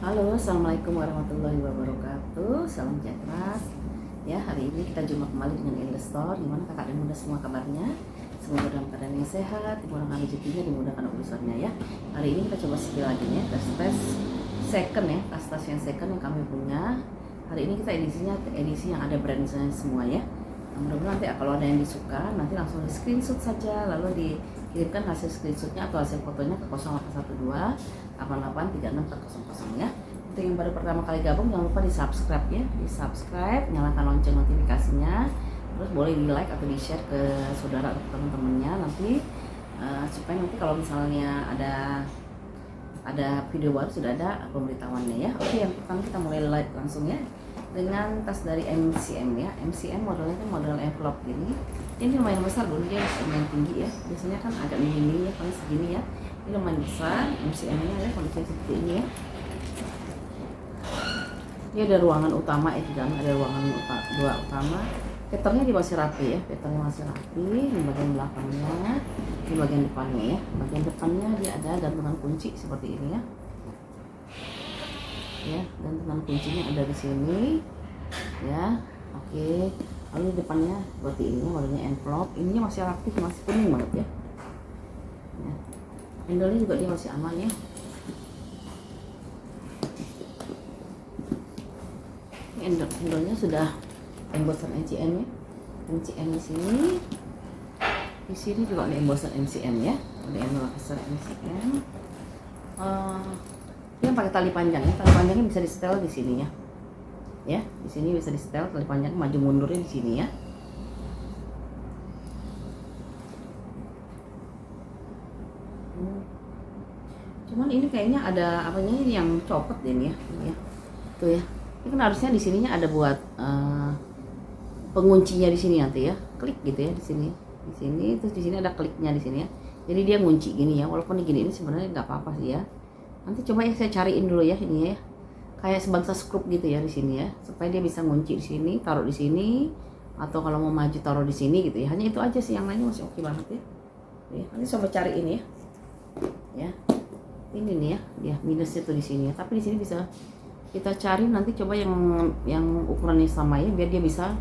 Halo, assalamualaikum warahmatullahi wabarakatuh. Salam sejahtera. Ya, hari ini kita jumpa kembali dengan Investor. Gimana kakak dan bunda semua kabarnya? Semoga dalam keadaan yang sehat, dimudahkan rezekinya, dimudahkan urusannya ya. Hari ini kita coba skill lagi ya, tes second ya, tas yang second yang kami punya. Hari ini kita edisinya edisi yang ada brandnya semua ya. Mudah-mudahan nanti kalau ada yang disuka, nanti langsung di screenshot saja, lalu dikirimkan hasil screenshotnya atau hasil fotonya ke 0812 8836 ya. Untuk yang baru pertama kali gabung jangan lupa di subscribe ya, di subscribe, nyalakan lonceng notifikasinya, terus boleh di like atau di share ke saudara atau teman-temannya nanti supaya nanti kalau misalnya ada video baru sudah ada pemberitahuannya ya. Oke, yang pertama kita mulai live langsung ya dengan tas dari MCM ya. MCM modelnya kan model envelope gini. Ini lumayan besar dulu, dia lumayan tinggi ya. Biasanya kan agak mini ya, paling segini ya. Ini lumayan besar, MCM-nya ya, kondisinya seperti ini ya. Ini ada ruangan utama ya, di dalam ada ruangan dua utama. Peternya dia masih rapi ya, peternya masih rapi. Di bagian belakangnya, di bagian depannya ya. Bagian depannya dia ada gantungan kunci seperti ini ya. Ya, gantungan kuncinya ada di sini. Ya, oke. Lalu di depannya seperti ini, modelnya envelope. Ininya masih rapi, masih kuning banget ya. Handle-nya juga dia masih aman ya. Handle-nya sudah embosan MCM ya. MCM di sini. Di sini juga ada embosan MCM ya. Ada handle besar MCM. Dia pakai tali panjang ya. Tali panjangnya bisa di setel di sini ya. Ya, di sini bisa di setel tali panjang maju mundurnya di sini ya. Cuman ini kayaknya ada apanya ini yang copot ini ya. Tuh ya. Ini kan harusnya di sininya ada buat penguncinya di sini nanti ya. Klik gitu ya di sini. Di sini terus di sini ada kliknya di sini ya. Jadi dia ngunci gini ya. Walaupun gini ini sebenarnya nggak apa-apa sih ya. Nanti coba ya saya cariin dulu ya ini ya. Kayak sebangsa skrup gitu ya di sini ya. Supaya dia bisa ngunci di sini, taruh di sini, atau kalau mau maju taruh di sini gitu ya. Hanya itu aja sih, yang lainnya masih oke banget ya. Nanti coba cariin ya. Ya. Ini nih ya, dia minusnya tuh di sini ya. Tapi di sini bisa kita cari nanti coba yang ukurannya sama ya, biar dia bisa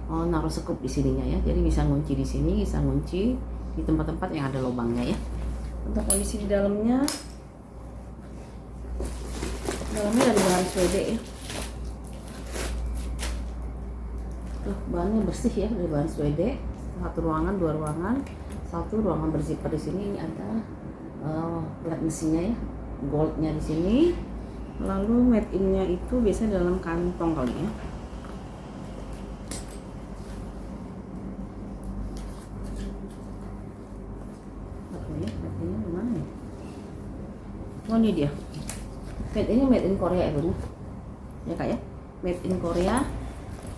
naruh sekrup di sininya ya. Jadi bisa ngunci di sini, bisa ngunci di tempat-tempat yang ada lubangnya ya. Untuk kondisi di dalamnya dari bahan suede ya. Tuh, bahannya bersih ya, dari bahan suede. Satu ruangan, dua ruangan, satu ruangan berzipper di sini. Ini ada plat mesinnya ya, goldnya di sini. Lalu made in-nya itu biasanya dalam kantong kali ya. Made in-nya mana ya? Oh, ini dia. Made in Korea ya, Bun. Ya Kak ya. Made in Korea.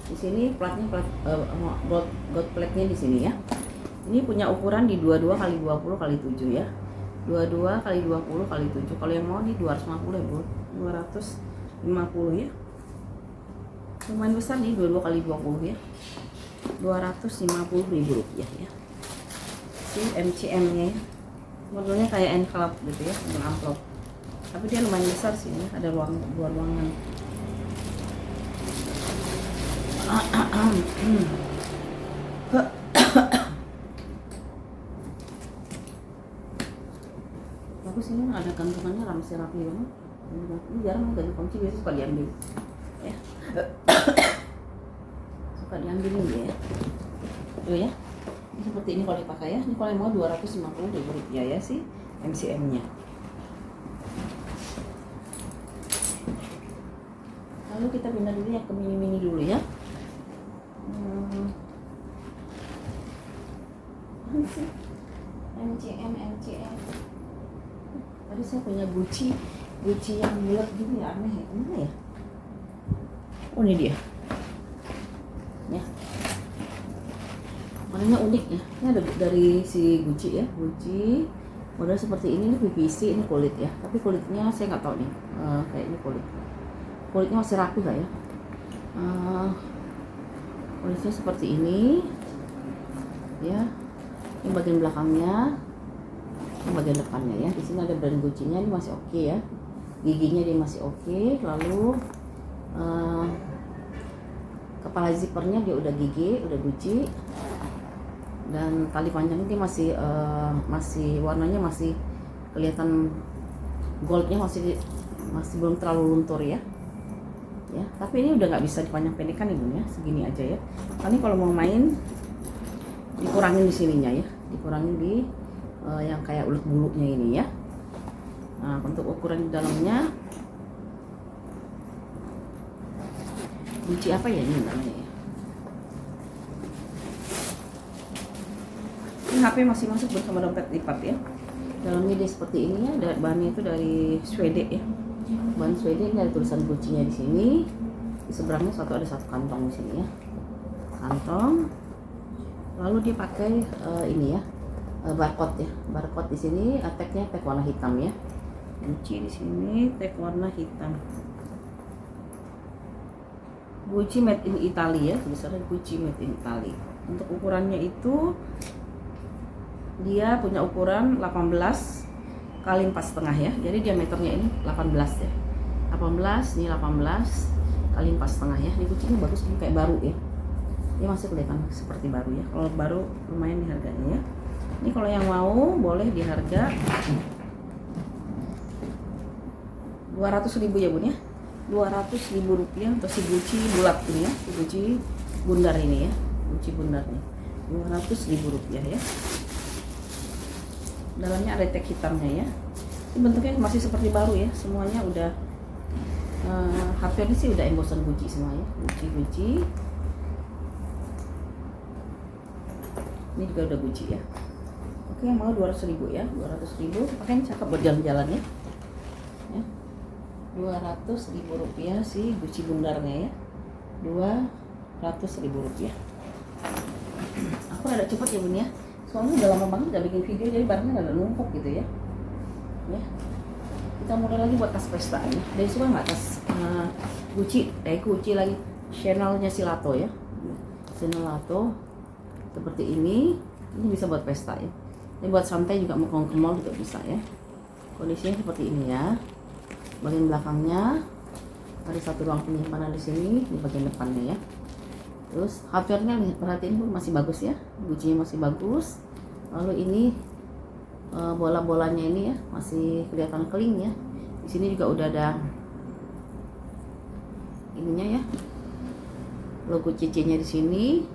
Di sini platnya gold plate-nya di sini ya. Ini punya ukuran di 22 x 20 x 7 ya. 22 x 20 x 7. Kalau yang mau di 250 ya, Bu. 250 ya. Lumayan besar nih, 22 x 20 ya. 250.000 rupiah ya. Si MCM-nya ya. Modelnya kayak envelope gitu ya, amplop. Tapi dia lumayan besar sih ya. Ada dua ruangan. Bagus, ini ada gantungannya masih rapi banget. Ini jarang ganti kunci, biasanya suka diambil ya. Suka diambil dia ya. Tuh ya. Ini seperti ini kalau dipakai ya. Ini kalau yang mau 250.000 rupiah ya sih MCM-nya. Lalu kita pindah dulu ya ke mini-mini dulu ya. MCM. Tadi saya punya Gucci yang bulat gitu ya, aneh ya. Mana ya? Oh, ini dia. Ya. Warnanya unik ya. Ini ada dari si Gucci ya. Gucci model seperti ini PVC, ini kulit ya. Tapi kulitnya saya nggak tahu nih. Kayaknya kulitnya masih rapi nggak ya? Kulitnya seperti ini. Ya. Ini bagian belakangnya. Bagian depannya ya, di sini ada brand Gucci-nya, ini masih oke ya. giginya dia masih oke. Lalu kepala zippernya dia udah gigi, udah Gucci, dan tali panjangnya dia masih warnanya masih kelihatan goldnya, masih belum terlalu luntur ya. Tapi ini udah nggak bisa dipanjang pendekkan ibu ya, segini aja ya. Ini kalau mau main dikurangin di sininya ya, dikurangin di yang kayak ulet bulunya ini ya. Nah, untuk ukuran di dalamnya Gucci apa ya ini namanya ya. Ini HP masih masuk bersama dompet lipat ya. Dalamnya dia seperti ini ya, bahannya itu dari Swede ya. Bahan Swede ini ada tulisan Gucci-nya di sini. Di seberangnya ada satu kantong di sini ya. Kantong. Lalu dia pakai ini ya, barcode ya. Barcode di sini tagnya tag warna hitam ya. Gucci di sini tag warna hitam. Gucci made in Italy ya, tulisannya Gucci made in Italy. Untuk ukurannya itu dia punya ukuran 18 kali 4,5 ya. Jadi diameternya ini 18 ya. 18, ini 18 kali 4,5 ya. Ini Gucci ini bagus, ini kayak baru ya. Dia masih kelihatan seperti baru ya. Kalau baru lumayan di harganya ya. Ini kalau yang mau boleh di harga 200.000 ya Bun ya. 200.000 rupiah untuk si Gucci bulat ini ya, si Gucci bundar ini ya, Gucci bundar nih, 200.000 rupiah ya. Dalamnya ada tag hitamnya ya. Ini bentuknya masih seperti baru ya, semuanya udah hardware sih udah embosan Gucci semua ya, Gucci. Ini juga udah Gucci ya. Oke, yang mau 200.000 ya, 200.000, pakainya cakep buat jalan-jalan ya. 200.000 rupiah si Gucci bundarnya ya, 200.000 rupiah. Aku rada cepet ya Bun ya, soalnya udah lama banget gak bikin video, jadi barangnya gak numpuk gitu ya. Kita mulai lagi buat tas pesta ya. Dari suka nggak tas Gucci lagi, Chanel-nya si Lato ya, Chanel Lato seperti ini bisa buat pesta ya. Ini buat santai juga, mau ke mall juga bisa ya. Kondisinya seperti ini ya. Bagian belakangnya ada satu ruang penyimpanan di sini, di bagian depannya ya. Terus hardware-nya perhatiin pun masih bagus ya, Gucci-nya masih bagus. Lalu ini bola-bolanya ini ya masih kelihatan clean ya. Di sini juga udah ada ininya ya, logo CC-nya di sini.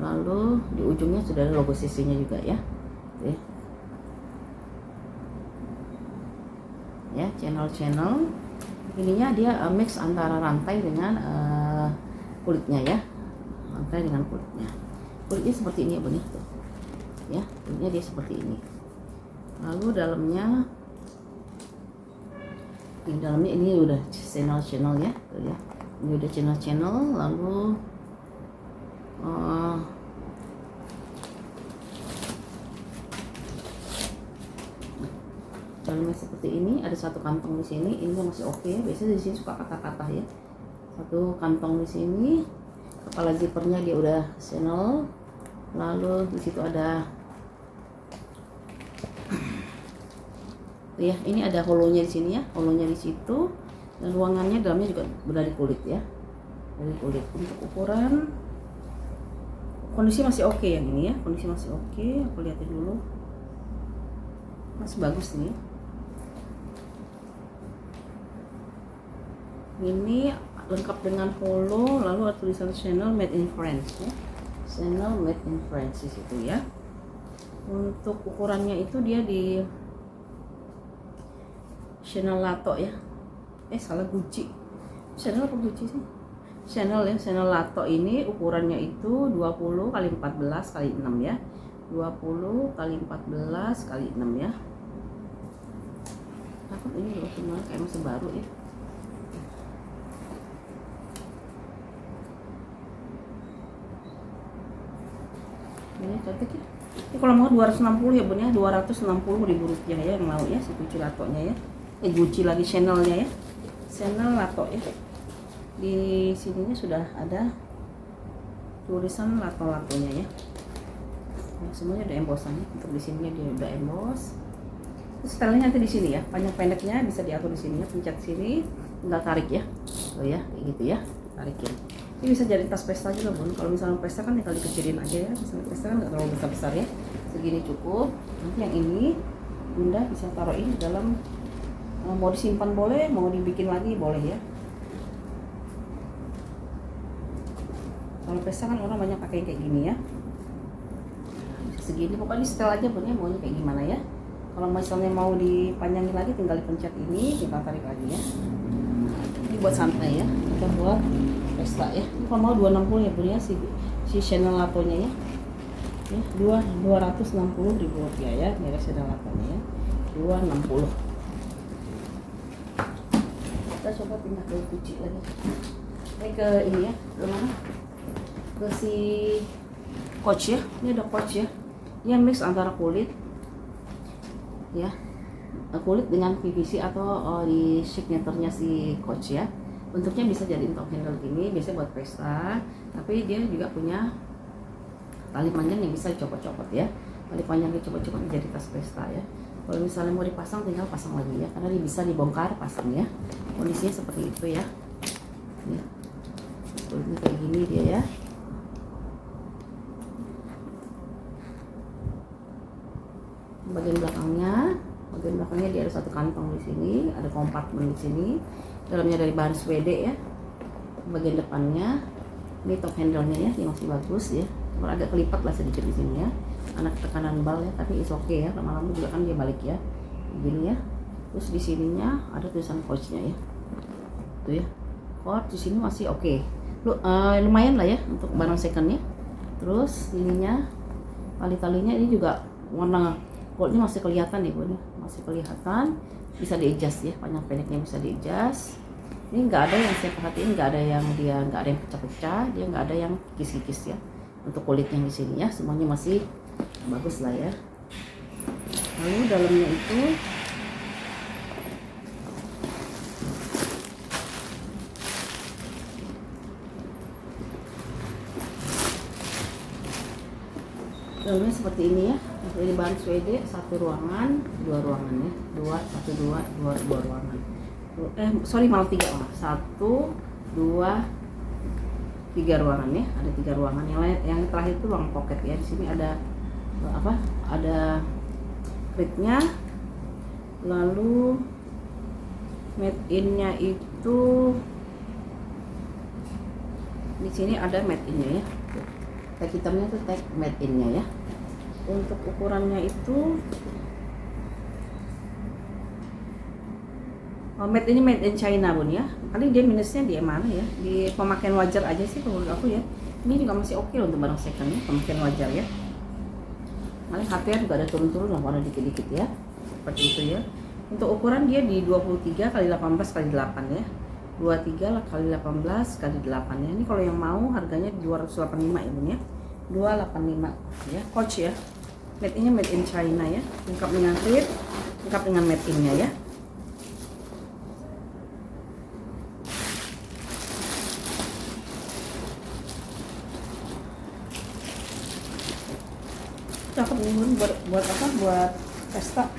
Lalu di ujungnya sudah ada logo CC-nya juga ya. Ya, channel ininya dia mix antara rantai dengan kulitnya ya, rantai dengan kulitnya seperti ini ya Bun ya, kulitnya dia seperti ini. Lalu dalamnya ini udah channel ya, ini udah channel. Lalu dalamnya seperti ini, ada satu kantong di sini, ini masih oke. Biasanya di sini suka kata-kata ya. Satu kantong di sini, kepala zippernya dia udah Chanel. Lalu di situ ada ya, ini ada holonya di sini ya, holonya di situ. Dan ruangannya dalamnya juga dari kulit ya, dari kulit. Untuk ukuran kondisi masih oke yang ini ya, kondisi masih oke. Aku lihatin dulu, masih bagus nih. Ini lengkap dengan holo, lalu ada tulisan Chanel made in France ya, Chanel made in France di situ ya. Untuk ukurannya itu dia di Chanel Lato ya, salah Gucci, Chanel apa Gucci sih? Chanel ya, Chanel Lato ini ukurannya itu 20 kali 14 kali 6 ya, 20 kali 14 kali 6 ya. Takut ini loh semua kayak masih baru ya. Ini cantik ya. Ini kalau mau 260 ya Bun ya, 260.000 rupiah ya yang mau ya, si Gucci Latonya ya. Gucci lagi Chanel-nya ya, Chanel Lato ya. Di sininya sudah ada tulisan Lato-Latonya ya. Semuanya ada embossannya. Untuk di sininya dia udah emboss. Terus setelnya nanti di sini ya, panjang pendeknya bisa diatur di sini ya, pencet sini, tinggal tarik ya. Tuh ya, kayak gitu ya, tarikin. Ini bisa jadi tas pesta juga Bun. Kalau misalnya pesta kan tinggal dikecilin aja ya. Misalnya pesta kan nggak terlalu besar-besar ya. Segini cukup. Nanti yang ini Bunda bisa taruhin di dalam, mau disimpan boleh, mau dibikin lagi boleh ya. Kalau pesta kan orang banyak pakai kayak gini ya. Bisa segini, pokoknya di setel aja Bun ya, maunya kayak gimana ya. Kalau misalnya mau dipanjangin lagi tinggal dipencet ini, tinggal tarik lagi ya. Ini buat santai ya, kita buat pesta ya. Ini kalau mau 260 ya Bun ya, si Chanel latonya ya. Ya, 260.000 rupiah ya, merek Chanel latonya ya. 260. Kita coba pindah ke Gucci lagi. Ini ke ini ya, ke mana? Ke si Coach ya. Ini ada Coach ya. Dia mix antara kulit ya, kulit dengan PVC atau di signaturenya si Coach ya. Bentuknya bisa jadi top handle gini, biasanya buat pesta. Tapi dia juga punya tali panjang yang bisa dicopot-copot ya. Tali panjang dicopot-copot jadi tas pesta ya. Kalau misalnya mau dipasang tinggal pasang lagi ya, karena dia bisa dibongkar pasang ya. Kondisinya seperti itu ya. Nih, kulitnya kayak gini dia ya. Bagian belakangnya dia ada satu kantong di sini, ada kompartemen di sini. Dalamnya dari bahan Swede ya. Bagian depannya ini top handle-nya ya, yang masih bagus ya. Cuma agak kelipat lah sedikit di sini ya. Anak tekanan bal ya, tapi is okay ya. Lama-lama juga kan dia balik ya. Begini ya. Terus di sininya ada tulisan Coach-nya ya. Tuh ya. Coach di sini masih oke. Lumayan lah ya untuk barang second-nya. Terus ininya tali-talinya ini juga warna goldnya masih kelihatan nih Bun, masih kelihatan, bisa di-adjust ya, panjang pendeknya bisa di-adjust. Ini nggak ada yang saya perhatiin, nggak ada yang pecah-pecah, dia nggak ada yang kikis-kikis ya. Untuk kulit yang di sini ya, semuanya masih bagus lah ya. Lalu dalamnya itu dalamnya seperti ini ya. Dari bahan Swede, satu ruangan, dua ruangan ya, dua ruangan. Malah tiga lah, 1, 2, 3 ruangan ya, ada 3 ruangan. Yang terakhir itu ruang pocket ya. Di sini ada ada kritnya. Lalu made in-nya itu di sini ada made in-nya ya. Tag hitamnya itu tag made in-nya ya. Untuk ukurannya itu made in China Bun ya. Paling dia minusnya di mana ya? Di pemakaian wajar aja sih menurut aku ya. Ini juga masih oke untuk barang second ya, pemakaian wajar ya. Paling HPR juga ada turun-turun lah, warna dikit-dikit ya. Seperti itu ya. Untuk ukuran dia di 23 x 18 x 8 ya. 23 x 18 x 8 ya. Ini kalau yang mau harganya 285 ya Bun ya. 285 ya. Coach ya. Made in China ya. Lengkap dengan klit, lengkap dengan made in-nya ya. Cakep nih Bun, buat apa? Buat pesta.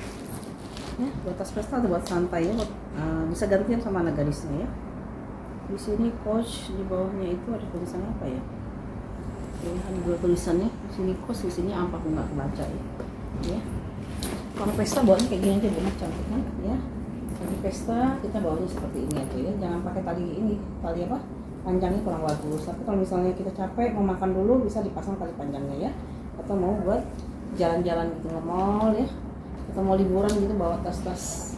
Ya, buat tas pesta atau buat santai ya. Bisa gantian sama anak gadisnya ya. Di sini Coach, di bawahnya itu ada tulisan apa ya? Ada dua tulisannya, di sini Coach, di sini apa aku nggak kebaca ya. Kalau pesta bawanya kayak gini aja Bun, cantik kan ya. Di pesta kita bawanya seperti ini aja ya. Jangan pakai tali apa? Panjangnya kurang bagus. Tapi kalau misalnya kita capek mau makan dulu, bisa dipasang tali panjangnya ya. Atau mau buat jalan-jalan gitu ke mall ya. Atau mau liburan gitu bawa tas-tas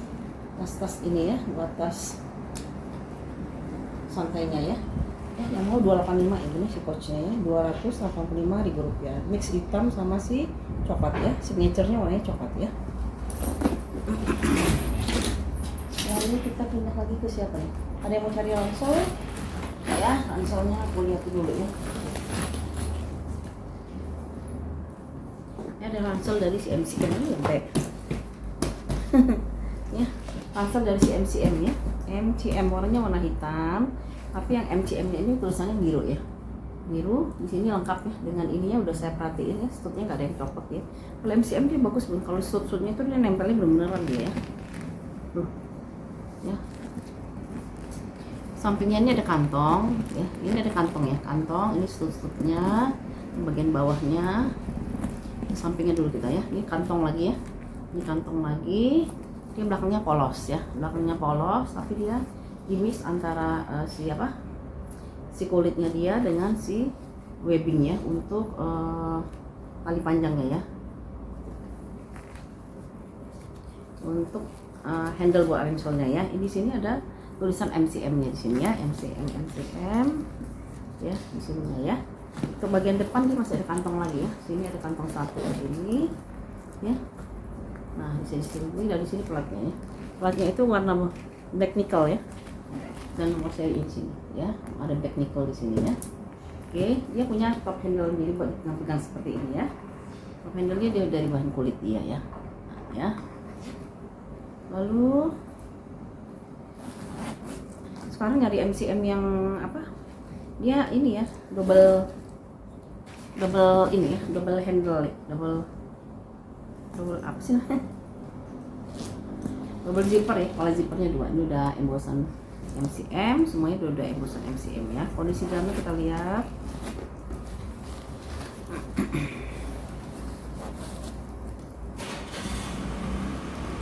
ini ya, buat tas santainya ya. Yang mau 285 ini si Coach-nya ya, 285.000 rupiah. Mix hitam sama si coklat ya, signaturenya warnanya coklat ya. Lalu kita pindah lagi ke siapa ya? Ada yang mau cari ransel? Ya, ranselnya aku lihat dulu ya. Ini ada ransel dari si MCM ini ya, ya, ransel dari si MCM ya. MCM warnanya warna hitam. Tapi yang MCM-nya ini tulisannya biru ya. biru. Di sini lengkap ya dengan ininya, udah saya perhatiin ya, stutnya nggak ada yang copot ya. Kalau MCM dia bagus bun, kalau stutnya itu dia nempelnya bener-beneran dia ya. Ya. Sampingnya ini ada kantong ya, ini ada kantong ya, kantong ini stutnya bagian bawahnya. Sampingnya dulu kita ya, ini kantong lagi ya, ini kantong lagi. Dia belakangnya polos ya, belakangnya polos tapi dia gimmick antara si kulitnya dia dengan si webbing ya untuk tali panjangnya ya, untuk handle buat rinsolnya ya. Ini di sini ada tulisan MCM-nya di sini ya, MCM ya di sini ya. Untuk bagian depan dia masih ada kantong lagi ya. Sini ada kantong satu di sini ya. Nah, di sini dari sini platnya ya. Platnya itu warna black nickel ya. Dan nomor seri di sini ya. Ada black nickel di sini ya. Oke, dia punya top handle jadi buat pegang seperti ini ya. Top handle-nya dia dari bahan kulit dia ya. Nah, ya. Lalu sekarang nyari MCM yang apa? Dia ini ya, double ini ya, double handle, double apa sih namanya? Double zipper ya. Kalau zippernya 2, ini udah embosan MCM, semuanya udah embosan MCM ya. Kondisi dalamnya kita lihat.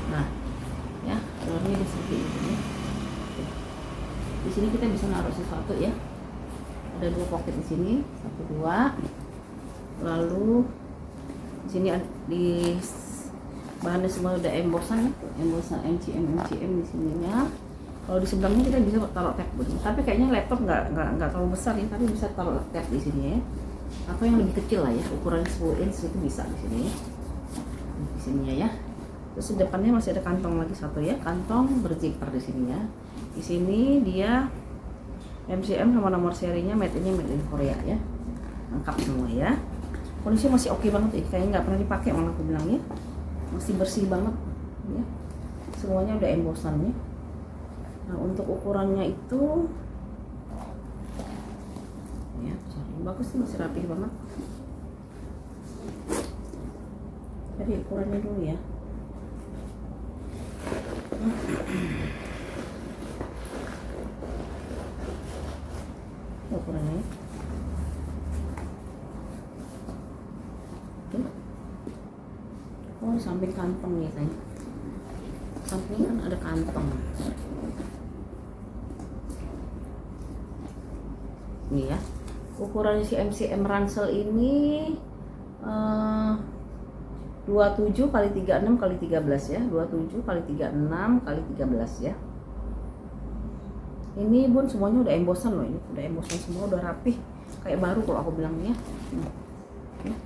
Nah, ya, dalamnya di seperti ini. Di sini kita bisa naruh sesuatu ya. Ada 2 pocket di sini, 1 2. Lalu di sini di bahannya semua udah embosan MCM di sininya. Kalau di sebelahnya kita bisa taruh tab, tapi kayaknya laptop nggak terlalu besar ya, tapi bisa taruh tab di sini ya. Atau yang lebih kecil lah ya, ukuran 10 inch itu bisa di sini. Di sininya ya. Terus di depannya masih ada kantong lagi satu ya, kantong berzipper di sini ya. Di sini dia MCM sama nomor serinya made in Korea ya, lengkap semua ya. Kondisinya masih oke banget ya, kayaknya nggak pernah dipakai malah aku bilang ya, masih bersih banget ya. Semuanya udah embosan ya. Nah, untuk ukurannya itu ya bagus sih, masih rapi banget. Jadi ukurannya dulu ya. Ukurannya oh, samping kantong nih sayang, sampingnya kan ada kantong nih ya. Ukuran si MCM ransel ini 27 kali 36 kali 13 ya, 27 kali 36 kali 13 ya. Ini bun semuanya udah embosan loh, ini udah embosan semua, udah rapih kayak baru kalau aku bilangnya.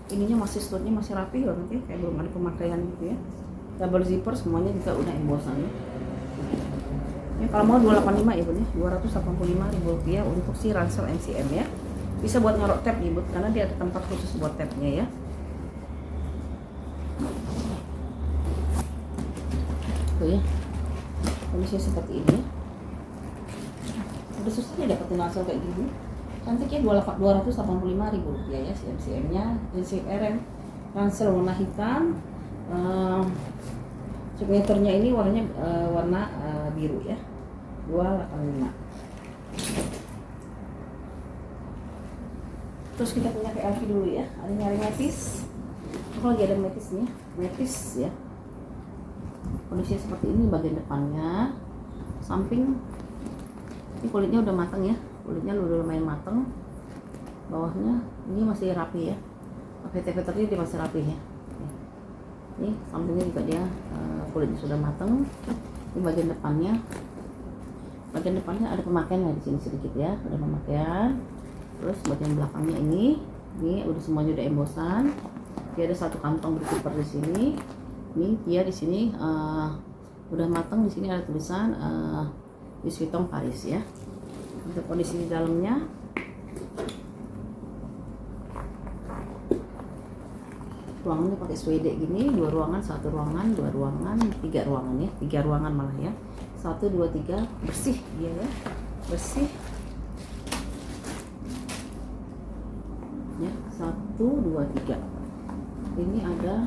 Ininya masih slotnya masih rapi banget ya, kayak belum ada pemakaian gitu ya. Double zipper semuanya juga udah embosan ya. Ya kalau mau 285 ya bun ya, 285.000 rupiah untuk si ransel MCM ya. Bisa buat naruh tab nih bun, karena dia ada tempat khusus buat tabnya ya. Tuh ya, kondisinya seperti ini. Udah susah ya dapetin ransel kayak gini. Cantiknya 285.000 rupiah ya si MCM-nya. MCM ransel warna hitam. Signaturnya ini warnanya warna biru ya, 285. Terus kita punya PLV dulu ya, ada nyari metis. Aku lagi ada metisnya, metis ya. Kondisinya seperti ini, bagian depannya, samping ini kulitnya udah matang ya, kulitnya udah lumayan matang. Bawahnya ini masih rapi ya, veternya dia masih rapi ya. Ini sampingnya juga dia kulitnya sudah matang. Ini bagian depannya ada pemakaian di sini sedikit ya, ada pemakaian. Terus bagian belakangnya ini udah semuanya udah embosan. Dia ada satu kantong berzipper di sini. Ini dia di sini udah matang. Di sini ada tulisan Louis Vuitton Paris ya. Untuk kondisi di dalamnya, ruangannya pakai suede gini, 2 ruangan, 1 ruangan, 2 ruangan, 3 ruangan ya, 3 ruangan malah ya, 1 2 3, bersih dia ya, bersih. ya. 1 2 3. Ini ada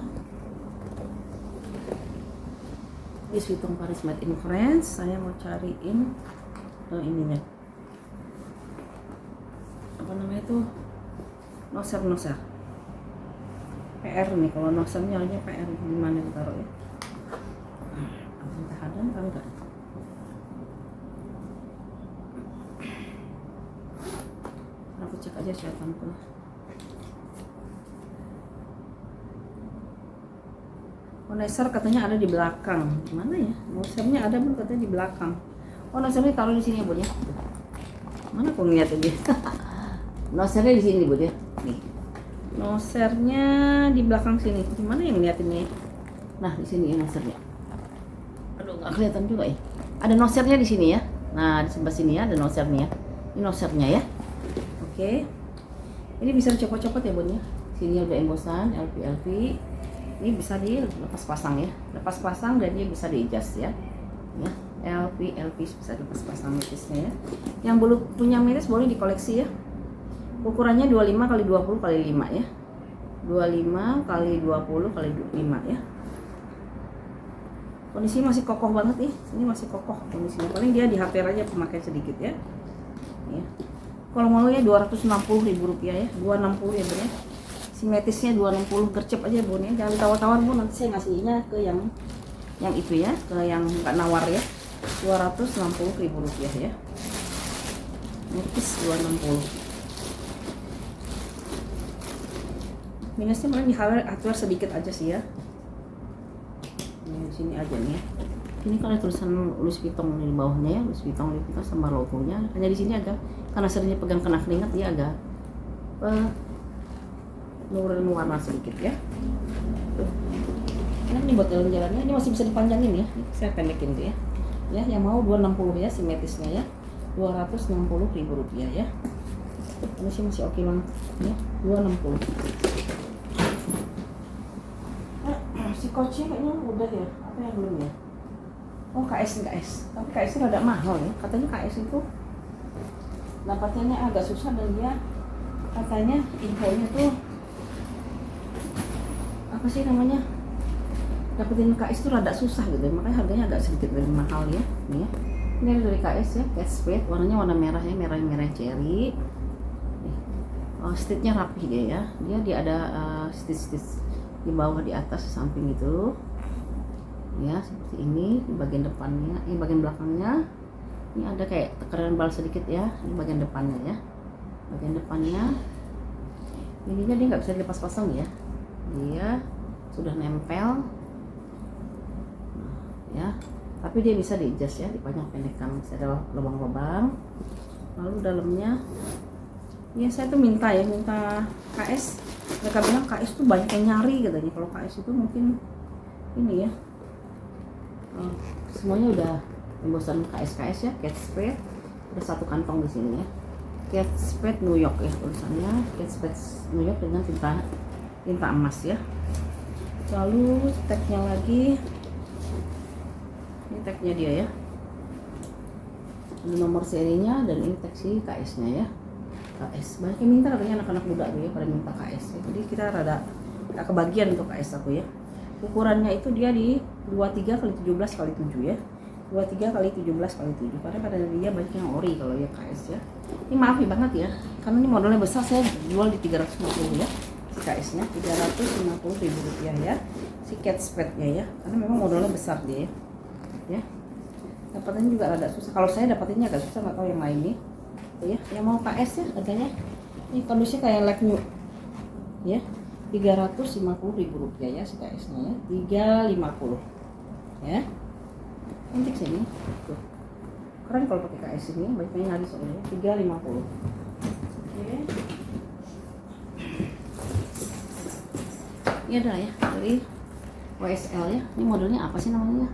Louis Vuitton Paris Made in France. Saya mau cariin ininya apa namanya itu, noser PR nih. Kalau nosernya aja PR gimana ditaruh ya, entah ada kan enggak. Aku cek aja siapanku. Noser katanya ada di belakang. Gimana ya? Nosernya ada pun katanya di belakang. Oh, nosernya taruh di sini ya, Bun ya. Mana aku ngeliat aja. Nosernya di sini, Bun ya. Nih. Nosernya di belakang sini. Gimana yang ngeliatinnya? Nah, di sini ya nosernya. Aduh, nggak kelihatan juga ya. Ada nosernya di sini ya. Nah, di sebelah sini ya ada nosernya. Ini nosernya ya. Oke. Ini bisa dicopot-copot ya, Bun ya. Sini ada embosan LP. Ini bisa dilepas pasang ya, lepas pasang dan dia bisa di-adjust ya. Ya, LP bisa dilepas pasang mirisnya ya. Yang belum punya miris boleh dikoleksi ya. Ukurannya 25 x 20 x 5 ya. 25 x 20 x 5 ya. Kondisi masih kokoh banget nih. Ini masih kokoh kondisinya. Paling dia di HPR aja pemakai sedikit ya. Ya. Kalau mau ya Rp260.000 ya. 260 ya, Bun ya. Simetrisnya 260, gercep aja, Bun ya. Jangan ditawar-tawar, Bun, nanti saya ngasihnya ke yang itu ya, ke yang nggak nawar ya. Rp260.000 ya. Metris 260. Minusnya paling di hardware sedikit aja sih ya. Ini di sini aja nih ya. Ini kan ada tulisan Louis Vuitton di bawahnya ya, Louis Vuitton sama logonya. Hanya di sini agak, karena seringnya pegang kena keringat, dia agak nurunin warna sedikit ya. Ini buat jalan-jalannya, ini masih bisa dipanjangin ya. Saya pendekin tuh ya. Ya, yang mau 260 ya simetrisnya ya. Rp260.000 ya. Ini sih masih oke banget ya. 260. Si coachnya kayaknya udah ya. Apa yang belum ya? Oh, KS. Tapi KS itu rada mahal ya. Katanya KS itu dapatnya agak susah dan dia katanya infonya tuh apa sih namanya, dapetin KS itu rada susah gitu, makanya harganya agak sedikit lebih mahal ya. Nih ya, ini ada dari KS ya, Kate Spade, warnanya warna merah ya, merah cherry. Stitchnya rapi dia ya, dia ada stitch di bawah, di atas, di samping gitu ya, seperti ini. Di bagian depannya, ini bagian belakangnya, ini ada kayak tekanan bal sedikit ya. Ini bagian depannya ya, bagian depannya ininya dia nggak bisa dilepas pasang ya, dia sudah nempel ya, tapi dia bisa di-adjust ya, dipanjang pendekkan, bisa ada lubang-lubang. Lalu dalamnya ya, saya tuh minta KS, mereka bilang KS tuh banyak yang nyari katanya. Kalau KS itu mungkin ini ya, semuanya udah embosan KS ya, Kate Spade. Ada satu kantong di sini ya, Kate Spade New York ya tulisannya, Kate Spade New York dengan tinta emas ya. Lalu tagnya lagi, ini tagnya dia ya, ini nomor serinya, dan ini tag si KS nya ya. KS banyak yang minta katanya, anak-anak muda tuh ya pada minta KS ya. Jadi kita rada kebagian untuk KS aku ya. Ukurannya itu dia di 23 x 17 x 7 ya, 23 x 17 x 7, karena pada dia banyak yang ori kalau ya KS ya. Ini maaf ya banget ya, karena ini modelnya besar, saya jual di 350 ya. Si KS nya Rp350.000 ya, si Kate Spade nya ya, karena memang modelnya besar dia ya. Dapatnya juga rada susah, kalau saya dapatinnya agak susah, nggak tahu yang lain nih ya. Yang mau KS ya harganya ini kondisinya kayak like new ya, Rp350.000 ya si KS nya ya, 350 ya. Cantik sini tuh, keren kalau pakai KS ini, baiknya nyari soalnya 350. Oke. Ini adalah ya dari YSL ya. Ini modelnya apa sih namanya?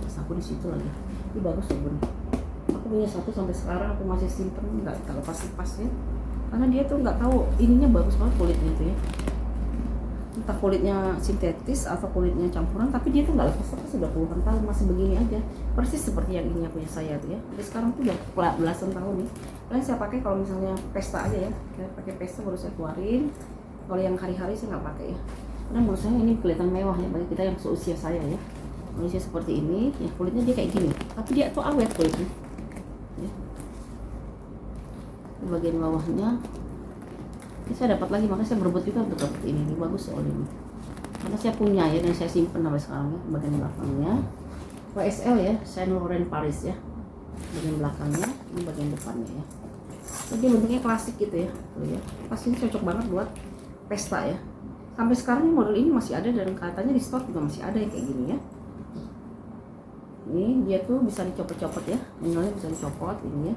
Terus aku di situ lagi. Ini bagus ya, Bun. Aku punya satu sampai sekarang, aku masih simpen, nggak lepas ya. Karena dia tuh nggak tahu, ininya bagus banget kulitnya tuh ya. Entah kulitnya sintetis atau kulitnya campuran, tapi dia tuh nggak lepas sudah puluhan tahun masih begini aja, persis seperti yang ini punya saya tuh ya. Jadi sekarang tuh udah belasan tahun nih Paling saya pakai kalau misalnya pesta aja ya, saya pakai pesta baru saya keluarin. Kalau yang hari-hari saya nggak pakai ya, karena menurut saya ini kelihatan mewah ya bagi kita yang seusia saya ya. Manusia seperti ini, ya kulitnya dia kayak gini, tapi dia tuh awet kulitnya. Ya. Di bagian bawahnya, ini saya dapat lagi, makanya saya berebut juga untuk dapat ini bagus soal ini. Karena saya punya ya dan saya simpen sampai sekarang ya. Bagian belakangnya, YSL ya, Saint Laurent Paris ya. Bagian belakangnya, ini bagian depannya ya. Jadi bentuknya klasik gitu ya, tuh ya. Pasti cocok banget buat pesta ya. Sampai sekarang model ini masih ada dan katanya di store juga masih ada yang kayak gini ya. Ini dia tuh bisa dicopot-copot ya, modelnya bisa dicopot ini ya.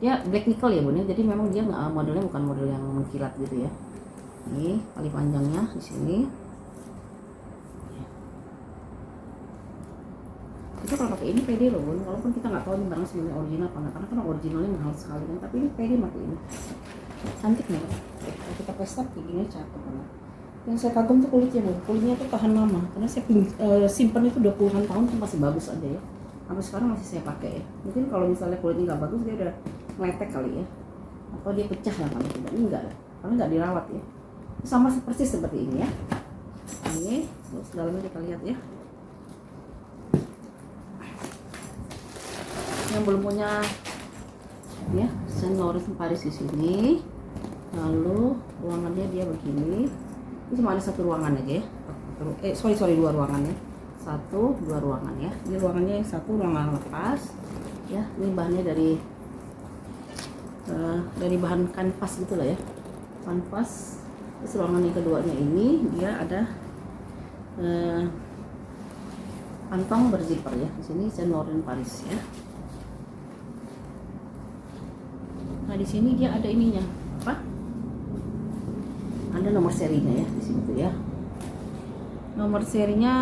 Dia black nickel ya bun ya, jadi memang dia nggak, modelnya bukan model yang mengkilat gitu ya. Ini tali panjangnya di sini. Itu kalau pakai ini pede loh bun, walaupun kita nggak tahu ini barang sebenarnya original apa enggak, karena kan originalnya mahal sekali kan, tapi ini pede pakai ini. Cantik nih, kalau kita pesta kayak gini cakep banget. Yang saya kagum tuh kulitnya bun, kulitnya tuh tahan lama, karena saya simpen itu 20-an tahun tuh masih bagus aja ya. Sampai sekarang masih saya pakai ya. Mungkin kalau misalnya kulitnya nggak bagus dia udah meletek kali ya, atau dia pecah lah kalau tidak, ini enggak, karena nggak dirawat ya. Sama persis seperti ini ya. Ini terus dalamnya kita lihat ya. Yang belum punya ya Saint Laurent Paris di sini, lalu ruangannya dia begini. Ini cuma ada satu ruangan aja ya, dua ruangan ya, dua ruangan ya. Ini ruangannya yang satu ruangan lepas ya. Ini bahannya dari bahan kanvas gitulah ya, kanvas. Terus ruangan yang keduanya ini dia ada kantong berzipper ya. Di sini Saint Laurent Paris ya. Nah di sini dia ada ininya apa? Ada nomor serinya ya di sini tuh ya. Nomor serinya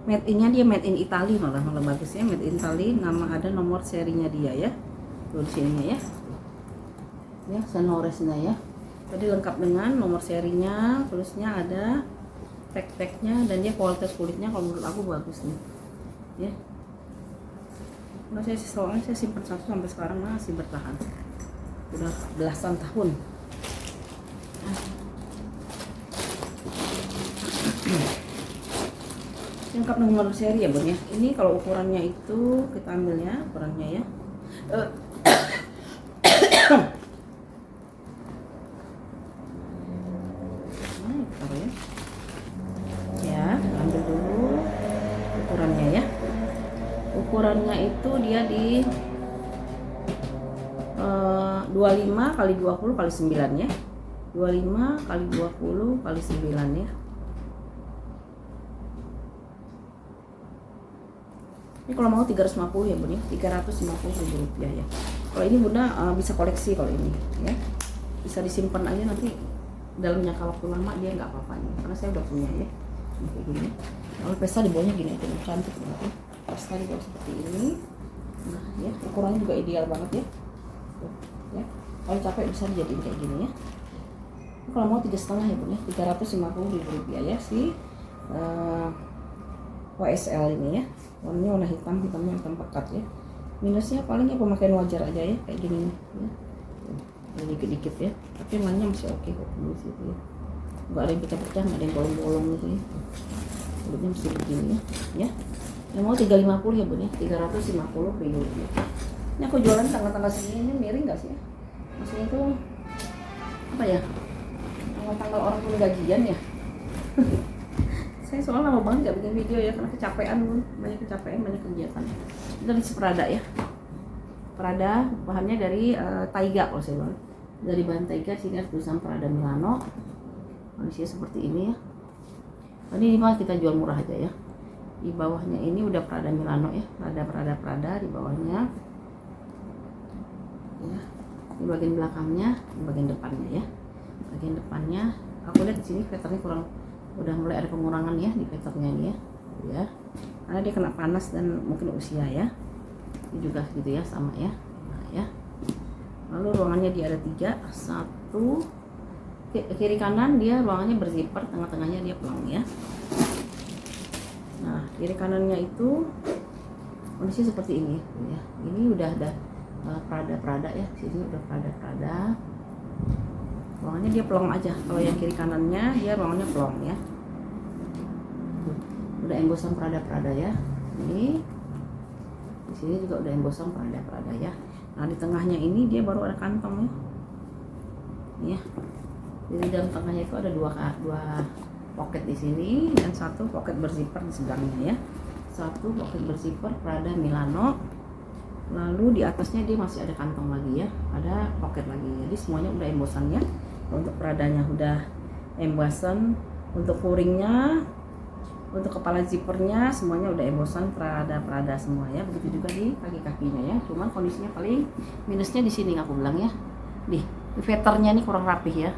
made in-nya dia made in Italy, malah bagusnya made in Italy. Nama ada nomor serinya dia ya. Tuh di sininya ya. Ya Saint Laurent-nya ya. Tadi lengkap dengan nomor serinya, terusnya ada tag-tagnya, dan dia kualitas kulitnya kalau menurut aku bagus nih. Ya. Nah, soalnya saya simpan satu sampai sekarang masih bertahan. Udah belasan tahun. Lengkap dengan nomor seri ya bun ya. Ini kalau ukurannya itu kita ambil ya ukurannya ya. Ambil dulu ukurannya ya. Ukurannya itu dia di 25 kali 20 kali 9 ya. 25 kali 20 kali 9 ya. Ini kalau mau 350 ya bun ya, 350.000 rupiah ya. Kalau ini bunda bisa koleksi kalau ini ya, bisa disimpan aja nanti dalam jangka waktu lama dia nggak apa-apa nih, karena saya udah punya ya kayak gini. Kalau pesta di bawahnya gini aja cantik banget ya. Pesta di bawah seperti ini. Nah ya ukurannya juga ideal banget ya. Tuh, ya kalau capek bisa dijadiin kayak gini ya. Ini kalau mau 3,5 ya bun ya, 350.000 rupiah ya si YSL ini ya. Warnanya warna hitamnya hitam pekat ya. Minusnya paling ya pemakaian wajar aja ya kayak gini nih ya. Dikit-dikit ya, tapi yang lainnya masih oke kok dulu gitu ya. Nggak ada yang pecah-pecah, nggak ada yang bolong-bolong gitu ya. Kulitnya mesti begini ya. Yang mau 350 ya bun ya, 350.000 rupiah. Ini aku jualan tanggal-tanggal segini, ini miring nggak sih ya? Maksudnya itu apa ya? Tanggal-tanggal orang pun gajian ya. Saya soalnya lama banget nggak bikin video ya, karena kecapean bun, banyak kecapean, banyak kegiatan. Itu dari Prada ya. Prada bahannya dari taiga kalau saya bilang, dari bahan taiga. Sini ada tulisan Prada Milano, kondisinya seperti ini ya. Ini mah kita jual murah aja ya. Di bawahnya ini udah Prada Milano ya, ada Prada di bawahnya ya. Di bagian belakangnya, di bagian depannya ya. Bagian depannya aku lihat di sini patternnya kurang, udah mulai ada pengurangan ya di patternnya ini ya, karena dia kena panas dan mungkin usia ya. Ini juga gitu ya, sama ya. Nah, ya. Lalu ruangannya dia ada 3, 1 kiri kanan dia ruangannya berzipper, tengah-tengahnya dia pelang ya. Nah, kiri kanannya itu kondisi seperti ini ya. Ini udah ada Prada ya. Sini udah Prada. Ruangannya dia plong aja. Kalau yang kiri kanannya dia ruangannya plong ya. Udah embosan Prada ya. Ini di sini juga udah embosan Prada ya. Nah di tengahnya ini dia baru ada kantong ya. Jadi dalam tengahnya itu ada dua pocket di sini dan satu pocket berzipper di sebelahnya ya. Satu pocket berzipper Prada Milano. Lalu di atasnya dia masih ada kantong lagi ya, ada pocket lagi. Jadi semuanya udah embosannya. Untuk Pradanya udah embosan, untuk kuringnya, untuk kepala zippernya semuanya udah embosan Prada semua ya. Begitu juga di kaki-kakinya ya. Cuman kondisinya paling minusnya di sini aku bilang ya. Di veternya ini kurang rapih ya.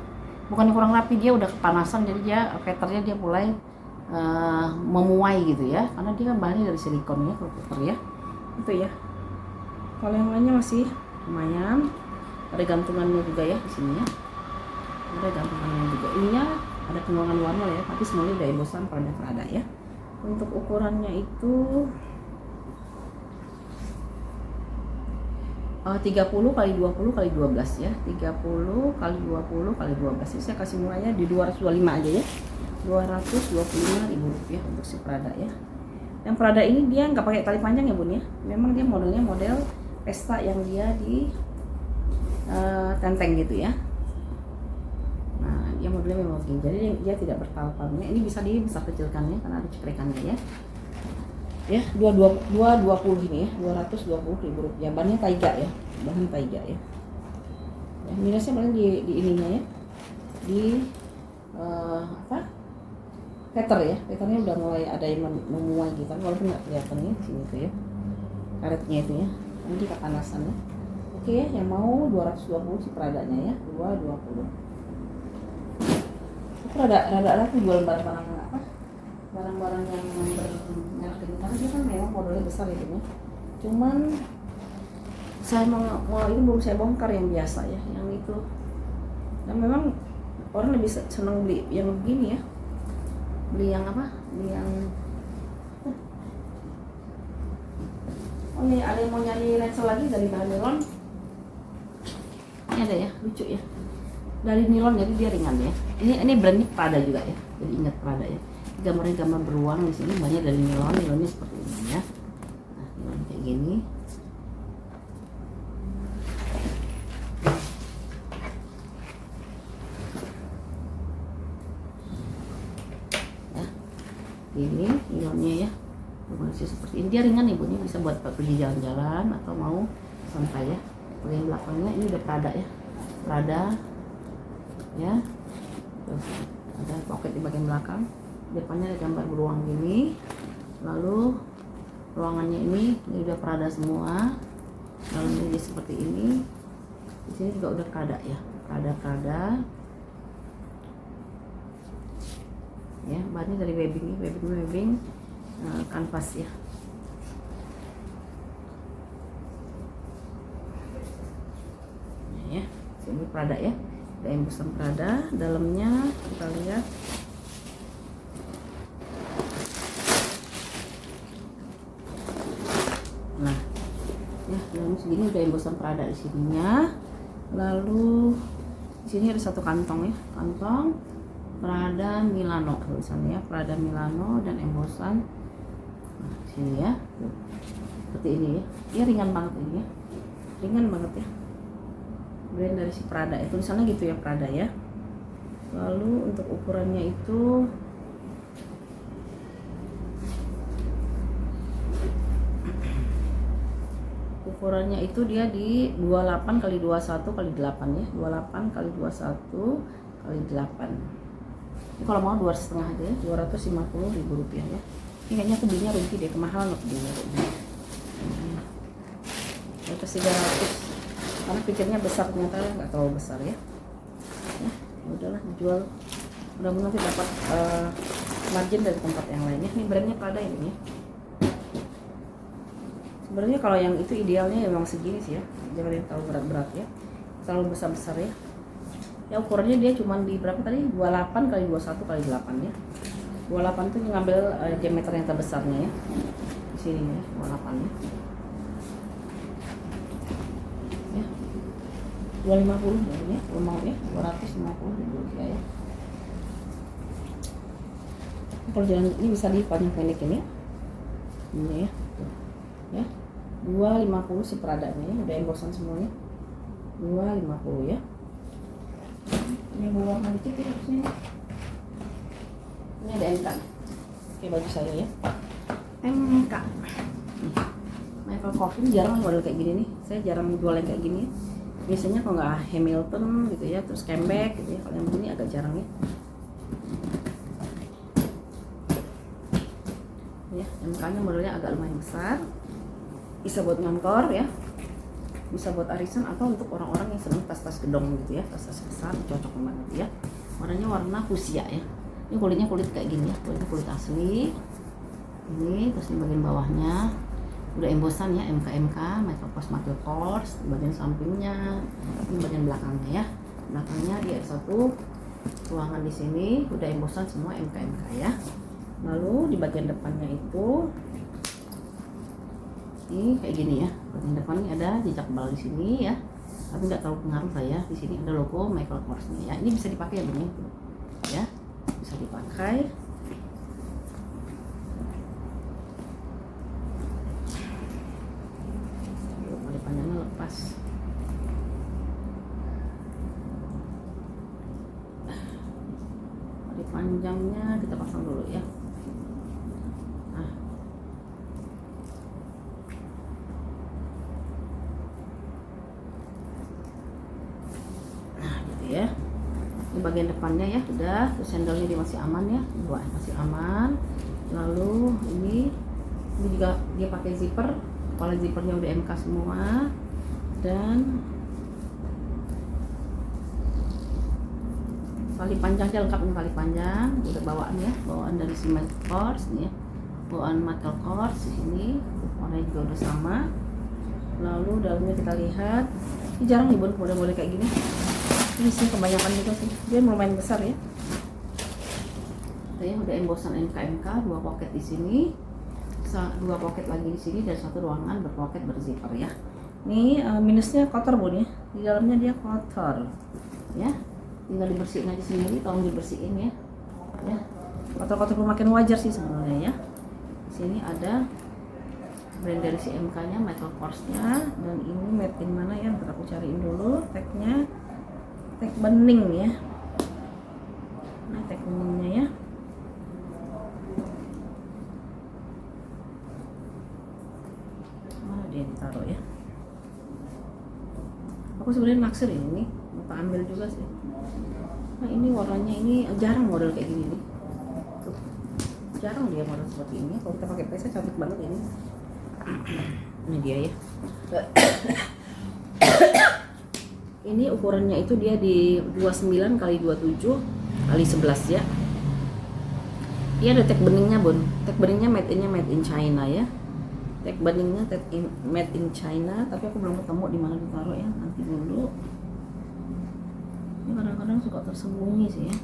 Bukannya kurang rapi, dia udah kepanasan jadi dia veternya dia mulai memuai gitu ya. Karena dia kan bahannya dari silikon ya, veter ya. Itu ya. Kalau yang lainnya masih lumayan, ada gantungannya juga ya di sini ya, ada gantungannya juga. Ininya ada penuangan warna ya, tapi semuanya udah embosan Prada ya. Untuk ukurannya itu 30 kali 20 kali 12 ya, 30 kali 20 kali 12. Ini saya kasih murahnya di 225 aja ya, 225.000 rupiah untuk si Prada ya. Yang Prada ini dia nggak pakai tali panjang ya bun ya, memang dia modelnya model pesta yang dia di tenteng gitu ya. Nah dia modelnya memang begini, jadi dia tidak bertali-talinya. Ini bisa dibesar kecilkannya karena ada cekrekannya ya. Ya 220 ini ya, 220.000 rupiah. Bahannya taiga ya, bahan taiga ya. Ya minusnya paling di ininya ya, di veter ya, veternya udah mulai ada yang memuai gitu kan, walaupun nggak kelihatan ya di sini tuh ya, karetnya itu ya. Ini di kepanasan ya. Oke ya, yang mau 220 si Pradanya ya, 220. Itu rada aku jual barang-barang apa? Barang-barang yang bermerek ini karena dia kan memang modelnya besar ya ya. Cuman saya mau ini belum saya bongkar yang biasa ya, yang itu. Dan memang orang lebih senang beli yang begini ya. Beli yang apa? Beli yang ini ada yang mau nyari ransel lagi dari bahan nilon. Ini ada ya, lucu ya. Dari nilon jadi dia ringan ya. Ini brandnya Prada juga ya. Jadi ingat Prada ya. Gambarnya gambar beruang di sini, banyak dari nilon. Nilonnya seperti ini ya. Nah, nilon kayak gini. Ya. Ini nilonnya ya. Kondisi seperti ini dia ringan nih bunyi, bisa buat pergi jalan-jalan atau mau santai ya. Bagian belakangnya ini udah Prada ya, Prada ya. Terus ada pocket di bagian belakang, depannya ada gambar beruang gini. Lalu ruangannya ini udah Prada semua. Lalu ini seperti ini. Di sini juga udah Prada ya, Prada ya. Bahannya dari webbing kanvas ya. Ya, ini Prada ya. Ada embosan Prada, dalamnya kita lihat. Nah, ya dalam segini udah embosan Prada di sininya. Lalu di sini ada satu kantong ya, kantong Prada Milano tulisannya ya, Prada Milano dan embosan. Nah, sini ya, seperti ini ya. Dia ringan banget ini ya, ringan banget ya. Brand dari si Prada itu tulisannya gitu ya, Prada ya. Lalu untuk ukurannya itu dia di 28 kali 21 kali 8 ya, 28 kali 21 kali 8. Ini kalau mau 2,5 aja ya, 250.000 rupiah ya. Ini kayaknya aku belinya rugi deh, kemahalan aku belinya rugi. Atas 300 karena pikirnya besar, ternyata nggak terlalu besar ya. Ya udahlah, dijual. Mudah-mudahan nanti dapat margin dari tempat yang lainnya. Ini brandnya Prada ini ya. Sebenarnya kalau yang itu idealnya memang segini sih ya, jangan yang terlalu berat-berat ya, terlalu besar-besar ya. Ya ukurannya dia cuma di berapa tadi, 28 kali 21 kali 8 ya. 28 itu ngambil diameter yang terbesarnya ya, di sini ya, 28 ya. 250 ya, mau ya, 250.000 ya. Perjalanan ini bisa dipanjang pendekin ya. Ini ya. Tuh. Ya. 250 si peradanya ya, udah embosan semuanya. 250 ya. Ini warna dikit ya harusnya. Ini ada MK. Oke, baju saya ya. MK. Michael Kors ini jarang model kayak gini nih. Saya jarang jual yang kayak gini. Biasanya kalau nggak Hamilton gitu ya, terus Camelback gitu ya. Kalau yang begini agak jarang ya. Ya, MK-nya modelnya agak lumayan besar. Bisa buat ngantor ya. Bisa buat arisan atau untuk orang-orang yang senang tas-tas gedong gitu ya, tas-tas besar cocok banget ya. Warnanya warna fuchsia ya. Ini kulitnya kulit kayak gini ya, kulitnya kulit asli. Ini terus di bagian bawahnya udah embosan ya, MK Michael Kors di bagian sampingnya, ini bagian belakangnya ya. Belakangnya dia ada satu ruangan di sini, udah embosan semua MK ya. Lalu di bagian depannya itu ini kayak gini ya, bagian depan ini ada jejak bal di sini ya, tapi nggak terlalu pengaruh lah ya. Di sini ada logo Michael Kors nih ya. Ini bisa dipakai ya Bun ya, bisa dipakai. Ada panjangnya lepas. Ada panjangnya kita pasang dulu ya. Ya, ini bagian depannya ya udah, terus handle-nya dia masih aman ya, masih aman. Lalu ini juga dia pakai zipper, kepala zippernya udah MK semua, dan tali panjangnya lengkap nih, tali panjang udah bawaan ya, bawaan dari si Michael Kors nih ya, bawaan Michael Kors di sini, warnanya juga udah sama. Lalu dalamnya kita lihat, ini jarang nih Bun model-model kayak gini. Ini sih kebanyakan juga sih, dia lumayan besar ya. Saya udah embosan MK, 2 pocket di sini, 2 pocket lagi di sini, dan 1 ruangan berpocket berzipper ya. Ini minusnya kotor Bun ya, di dalamnya dia kotor ya. Tinggal dibersihin aja sendiri, tolong dibersihin ya. Ya, kotor-kotor makin wajar sih sebenarnya ya. Di sini ada brand dari si MK-nya, Michael Kors-nya, dan ini made in mana ya? Ntar aku cariin dulu tag-nya. Tag bening ya. Nah, tag beningnya ya. Mana dia ditaruh ya? Aku sebenarnya naksir ini, mau ambil juga sih. Nah, ini warnanya ini jarang model kayak gini nih. Tuh. Jarang dia model seperti ini. Kalau kita pakai PC cantik banget ini. Ini dia ya. Ini ukurannya itu dia di 29 x 27 x 11 ya. Dia ada tag beningnya Bun. Tag beningnya made in China ya. Tag beningnya made in China, tapi aku belum ketemu di mana ditaruh ya. Nanti dulu. Ini kadang-kadang suka tersembunyi sih ya.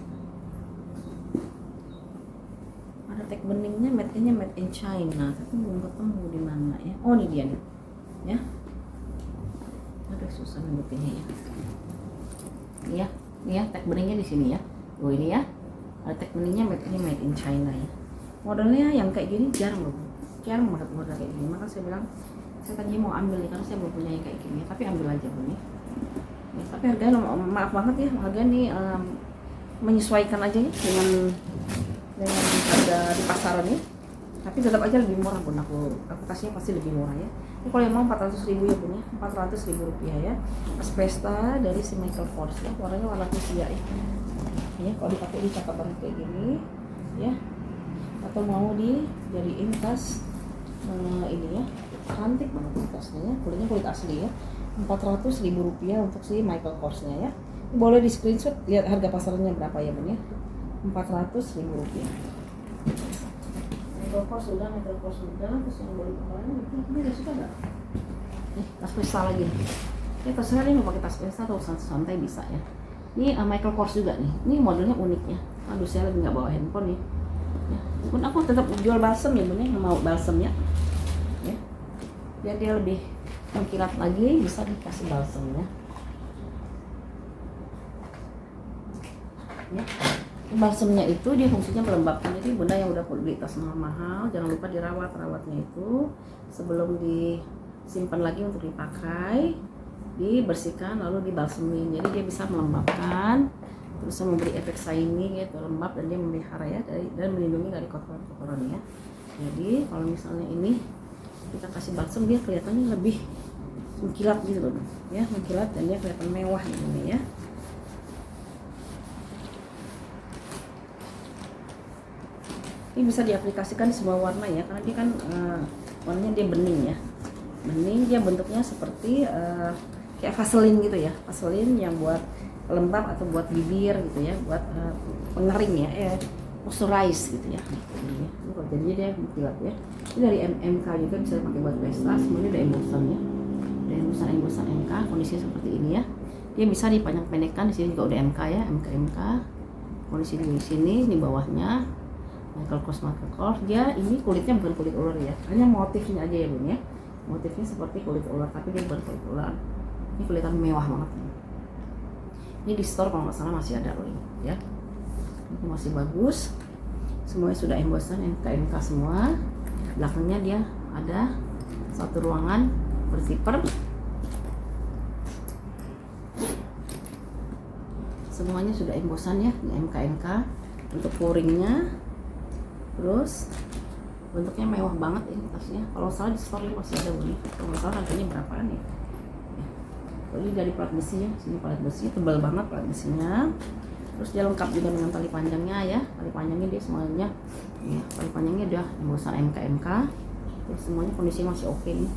Ada tag beningnya made in China, tapi belum ketemu di mana ya. Oh, ini dia nih. Ya. Aduh, susah nyebutinnya ya. Ini ya tag beningnya di sini ya. Oh, ini ya. Ada tag beningnya made in China ya. Modelnya yang kayak gini jarang loh. Jarang banget model kayak gini. Maka saya bilang saya tadinya mau ambil nih karena saya belum punya yang kayak gini. Tapi ambil aja Bun ya. Ya, tapi harganya maaf banget ya. Harganya nih menyesuaikan aja ya dengan harga di pasaran nih. Tapi tetap aja lebih murah Bun. Aku kasihnya pasti lebih murah ya. Ini kalau yang mau 400.000 ya Bun ya, 400.000 rupiah ya. Aspesta dari si Michael Kors ya, warnanya warna fuchsia ya. Ya, kalau dipakai ini cakep banget kayak gini ya. Atau mau dijadiin tas ini ya, cantik banget tasnya ya. Kulitnya kulit asli ya. 400.000 rupiah untuk si Michael Kors-nya ya. Ini boleh di screenshot, lihat harga pasarannya berapa ya Bun ya. 400.000 rupiah. Michael Kors udah, terus yang boleh kemarin ini udah suka nggak? Tas pesta lagi nih. Ya terserah nih mau pakai tas pesta atau santai bisa ya. Ini Michael Kors juga nih. Ini modelnya unik ya. Aduh, saya lagi nggak bawa handphone nih. Ya. Pun aku tetap jual balsam ya Bun ya, nggak mau balsam ya. Ya. Biar dia lebih mengkilat lagi, bisa dikasih balsam ya. ya. Balsemnya itu dia fungsinya melembabkan. Jadi bunda yang udah beli tas mahal-mahal jangan lupa rawatnya itu sebelum disimpan lagi untuk dipakai, dibersihkan lalu dibalsemin. Jadi dia bisa melembabkan, terus memberi efek shining gitu, lembab, dan dia memelihara ya dan melindungi dari kotoran-kotoran ya. Jadi kalau misalnya ini kita kasih balsem dia kelihatannya lebih mengkilat gitu loh ya, mengkilat dan dia kelihatan mewah ini ya. Ini bisa diaplikasikan di semua warna ya, karena dia kan warnanya dia bening ya, bening, dia bentuknya seperti kayak vaselin gitu ya, vaselin yang buat lembab atau buat bibir gitu ya, buat pengering ya, moisturize gitu ya. Jadi dia mengkilat ya. Ini dari MK juga bisa dipakai buat pesta, semuanya ada embosan ya, ada embosan MK, kondisinya seperti ini ya. Dia bisa dipanjang-pendekkan, di sini juga udah MK ya, MK kondisi di sini, di bawahnya Michael Kors. Dia ini kulitnya bukan kulit ular ya, hanya motifnya aja ya bun ya, motifnya seperti kulit ular tapi dia bukan kulit ular. Ini kelihatan mewah banget. Ini di store kalau nggak salah masih ada loh ini ya, ini masih bagus, semuanya sudah embosan MK semua. Belakangnya dia ada satu ruangan berzipper, semuanya sudah embosan ya, ini MK untuk pouringnya. Terus bentuknya mewah banget ini tasnya. Kalau salah di store masih ada bunyi. Kalau salah harganya berapaan ya? Ini dari plat besi ya. Sini plat besi tebal banget plat besinya. Terus dia lengkap juga dengan tali panjangnya ya. Tali panjangnya dia semuanya. Ya, tali panjangnya udah embosan MK. Terus semuanya kondisi masih oke nih.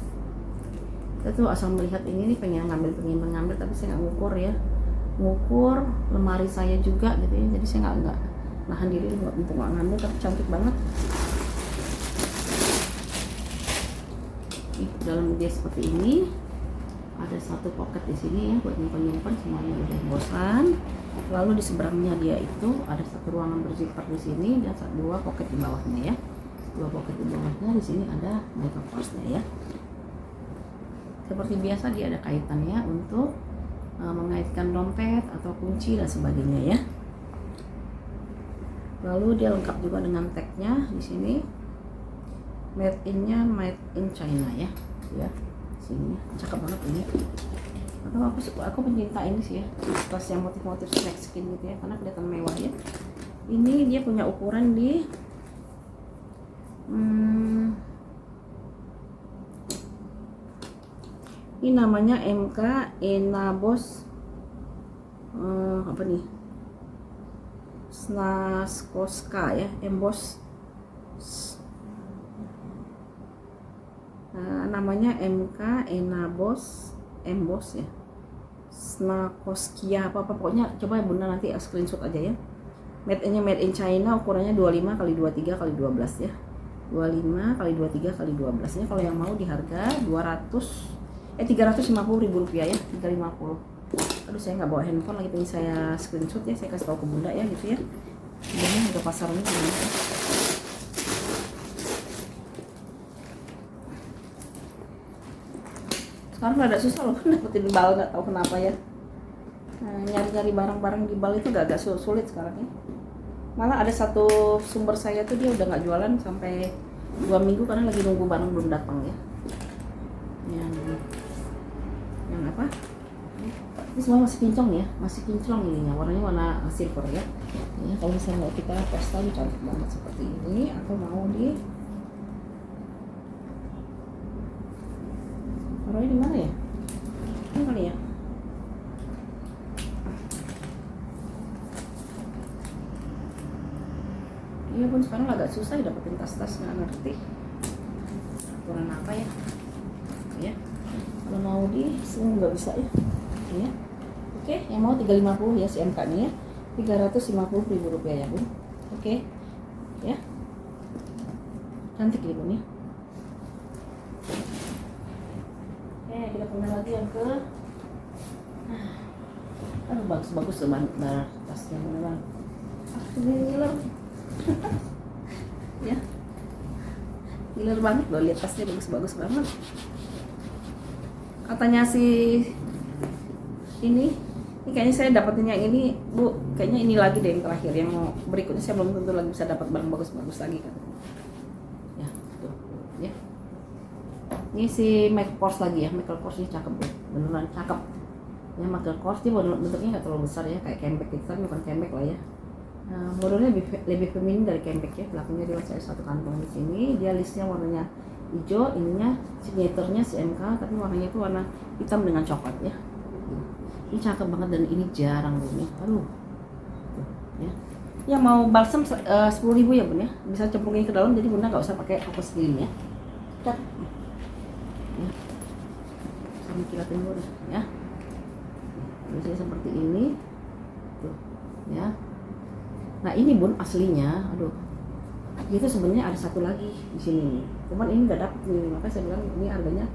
Kita tuh asal melihat ini nih pengen ngambil tapi saya nggak ngukur ya. Ngukur lemari saya juga gitu ya. Jadi saya nggak nahan diri untuk nggak ngambil, tapi cantik banget. Dalam dia seperti ini, ada satu pocket di sini ya buat nyimpan semuanya udah bosan. Lalu di seberangnya dia itu ada satu ruangan berzipper di sini dan dua pocket di bawahnya ya, dua pocket di bawahnya. Di sini ada Michael Korsnya ya. Seperti biasa dia ada kaitannya untuk mengaitkan dompet atau kunci dan sebagainya ya. Lalu dia lengkap juga dengan tagnya di sini, made in China ya, sini cakep banget ini. Atau aku pencinta ini sih ya, tas yang motif-motif snack skin gitu ya, karena kelihatan mewah ya. Ini dia punya ukuran di ini namanya MK Enabos apa nih? Snakoska ya, emboss. Namanya MK Enabos emboss ya, Snakoskia apa pokoknya. Coba ya bunda nanti screenshot aja ya. Made in China, ukurannya 25 x 23 x 12 ya, 25 x 23 x 12 nya. Kalau yang mau di harga 350.000 rupiah ya, 350. Aduh saya nggak bawa handphone lagi, pengen saya screenshot ya, saya kasih tahu ke bunda ya gitu ya. Bunda juga pasarnya gimana. Sekarang rada susah loh dapetin bal, nggak tahu kenapa ya. Nyari-nyari barang-barang di bal itu agak sulit sekarang ya. Malah ada satu sumber saya tuh dia udah nggak jualan sampai 2 minggu karena lagi nunggu barang belum datang ya. Yang apa? Ini semua masih kinclong ya, masih kinclong ininya, warnanya warna silver ya. Ya kalau misalnya mau kita pesta cantik banget seperti ini, atau mau di taruhnya di mana ya? Ini kali ya. Iya pun sekarang agak susah ya dapetin tas-tas, nggak ngerti ukuran apa ya. Ya kalau mau di sini nggak bisa ya. Ya. Oke, yang mau 350 ya si MK nya ya, 350.000 rupiah ya bun. Oke ya, cantik ya bun ya. Oke, kita punya lagi yang ke bagus loh tasnya beneran. Ini ngiler ya, ngiler banget loh, lihat tasnya bagus banget. Katanya si ini Ini kayaknya saya dapetin yang ini Bu, kayaknya ini lagi deh yang terakhir, yang berikutnya saya belum tentu lagi bisa dapat barang bagus-bagus lagi kan. Ya, tuh, ya. Ini si Michael Kors lagi ya, Michael Kors ini cakep Bu, beneran cakep. Ya Michael Kors dia bentuknya nggak terlalu besar ya, kayak camelback gitu kan, bukan camelback lah ya. Modelnya lebih feminin dari camelback ya, belakangnya dia masih ada satu kantong di sini. Dia listnya warnanya hijau, ininya signaturenya CMK, tapi warnanya itu warna hitam dengan coklat ya. Ini cakep banget dan ini jarang Bun ya. Aduh. Tuh, ya. Ya mau balsam 10.000 ya Bun ya. Bisa cemplungin ke dalam jadi Bunda nggak usah pakai fokus lilin ya. Cat. Ya. Sambil kilatin dulu deh ya. Biasanya seperti ini. Tuh, ya. Nah, ini Bun aslinya, aduh. Itu sebenarnya ada satu lagi di sini. Cuman ini nggak dapet nih. Makanya saya bilang ini harganya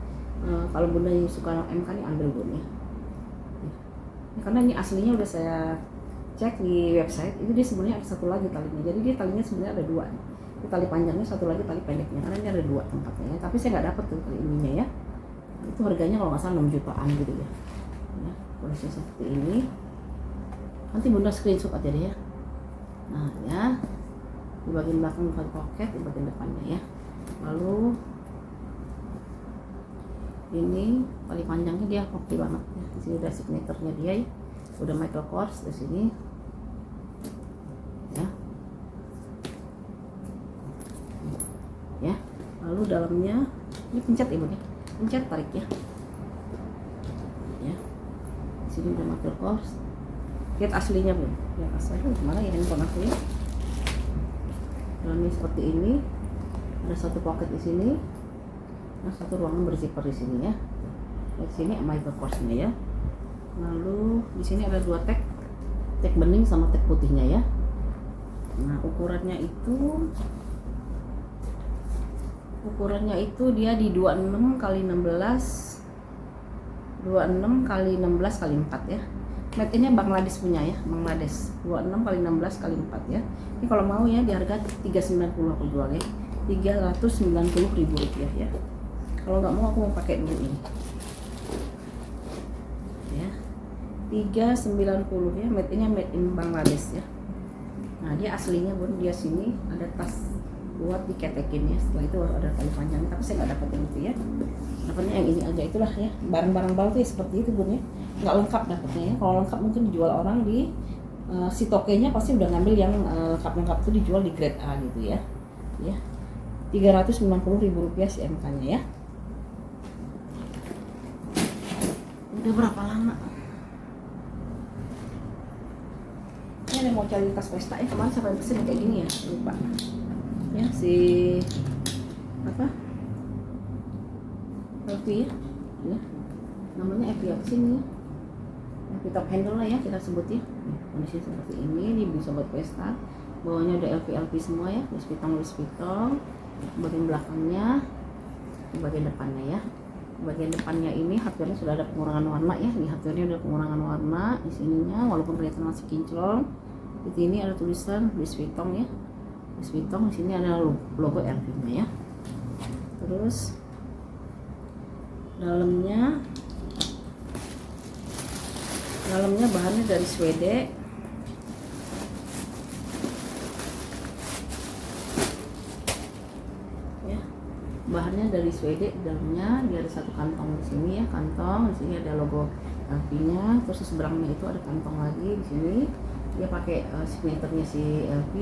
kalau Bunda yang suka MK nih ambil Bun ya. Karena ini aslinya udah saya cek di website, itu dia sebenarnya ada satu lagi talinya. Jadi dia talinya sebenarnya ada dua. Ini tali panjangnya, satu lagi tali pendeknya. Karena ini ada dua tempatnya ya. Tapi saya nggak dapet tuh tali ininya ya. Itu harganya kalau nggak salah 6 jutaan gitu ya. Ya, kondisinya seperti ini. Nanti Bunda screenshot aja deh ya. Nah ya, di bagian belakang bukan pocket, di bagian depannya ya. Lalu ini tali panjangnya dia kopi banget ya. Di sini udah signaturnya dia ya. Udah Michael Kors di sini ya. Ya, lalu dalamnya ini pencet Ibu nih. Pencet tarik ya. Ya. Di sini udah Michael Kors. Lihat aslinya Bun. Lihat aslinya kemana ya handphone aku ya. Dalamnya seperti ini. Ada satu pocket di sini. Nah, satu ruangan berzipper di sini ya. Di sini Michael Kors-nya ya. Lalu di sini ada dua tag bening sama tag putihnya ya. Nah, ukurannya itu dia di 26 kali 16 kali 16 kali 4 ya. Made in-nya Bangladesh punya ya, Bangladesh. 26 kali 16 kali 4 ya. Ini kalau mau ya di harga 390 aku jual ya. 390.000 rupiah ya. Kalau nggak mau aku mau pakai dulu ini ya, 390 ya. Made in Bangladesh ya. Nah dia aslinya Bun, dia sini ada tas buat diketekin ya. Setelah itu ada tali panjang, tapi saya nggak dapat yang itu ya. Dapatnya yang ini aja. Itulah ya, barang-barang baru tuh ya seperti itu Bun ya. Nggak lengkap dapatnya ya. Kalau lengkap mungkin dijual orang di si tokenya pasti udah ngambil yang lengkap tuh dijual di grade A gitu ya. Ya, 390.000 rupiah si MK-nya ya. Udah berapa lama? Ini ada mau cari tas pesta ya, kemarin sampai pesen kayak gini ya, lupa. Ya si apa? LV ya. Namanya LV apa sih ini? LV top handle lah ya kita sebut ya. Kondisi seperti ini bisa buat pesta. Bawahnya ada LV semua ya, Louis Vuitton. Bagian belakangnya, bagian depannya ya. Bagian depannya ini hardware-nya sudah ada pengurangan warna ya. Di hardware-nya ada pengurangan warna di sininya, walaupun kelihatan masih kinclong. Di sini ada tulisan Louis Vuitton ya. Louis Vuitton, di sini ada logo LV-nya ya. Terus dalamnya bahannya dari Swede. Bahannya dari Swede, dalamnya dia ada satu kantong di sini ya, kantong di sini ada logo LV-nya, terus di seberangnya itu ada kantong lagi di sini. Dia pakai signaturnya si LV.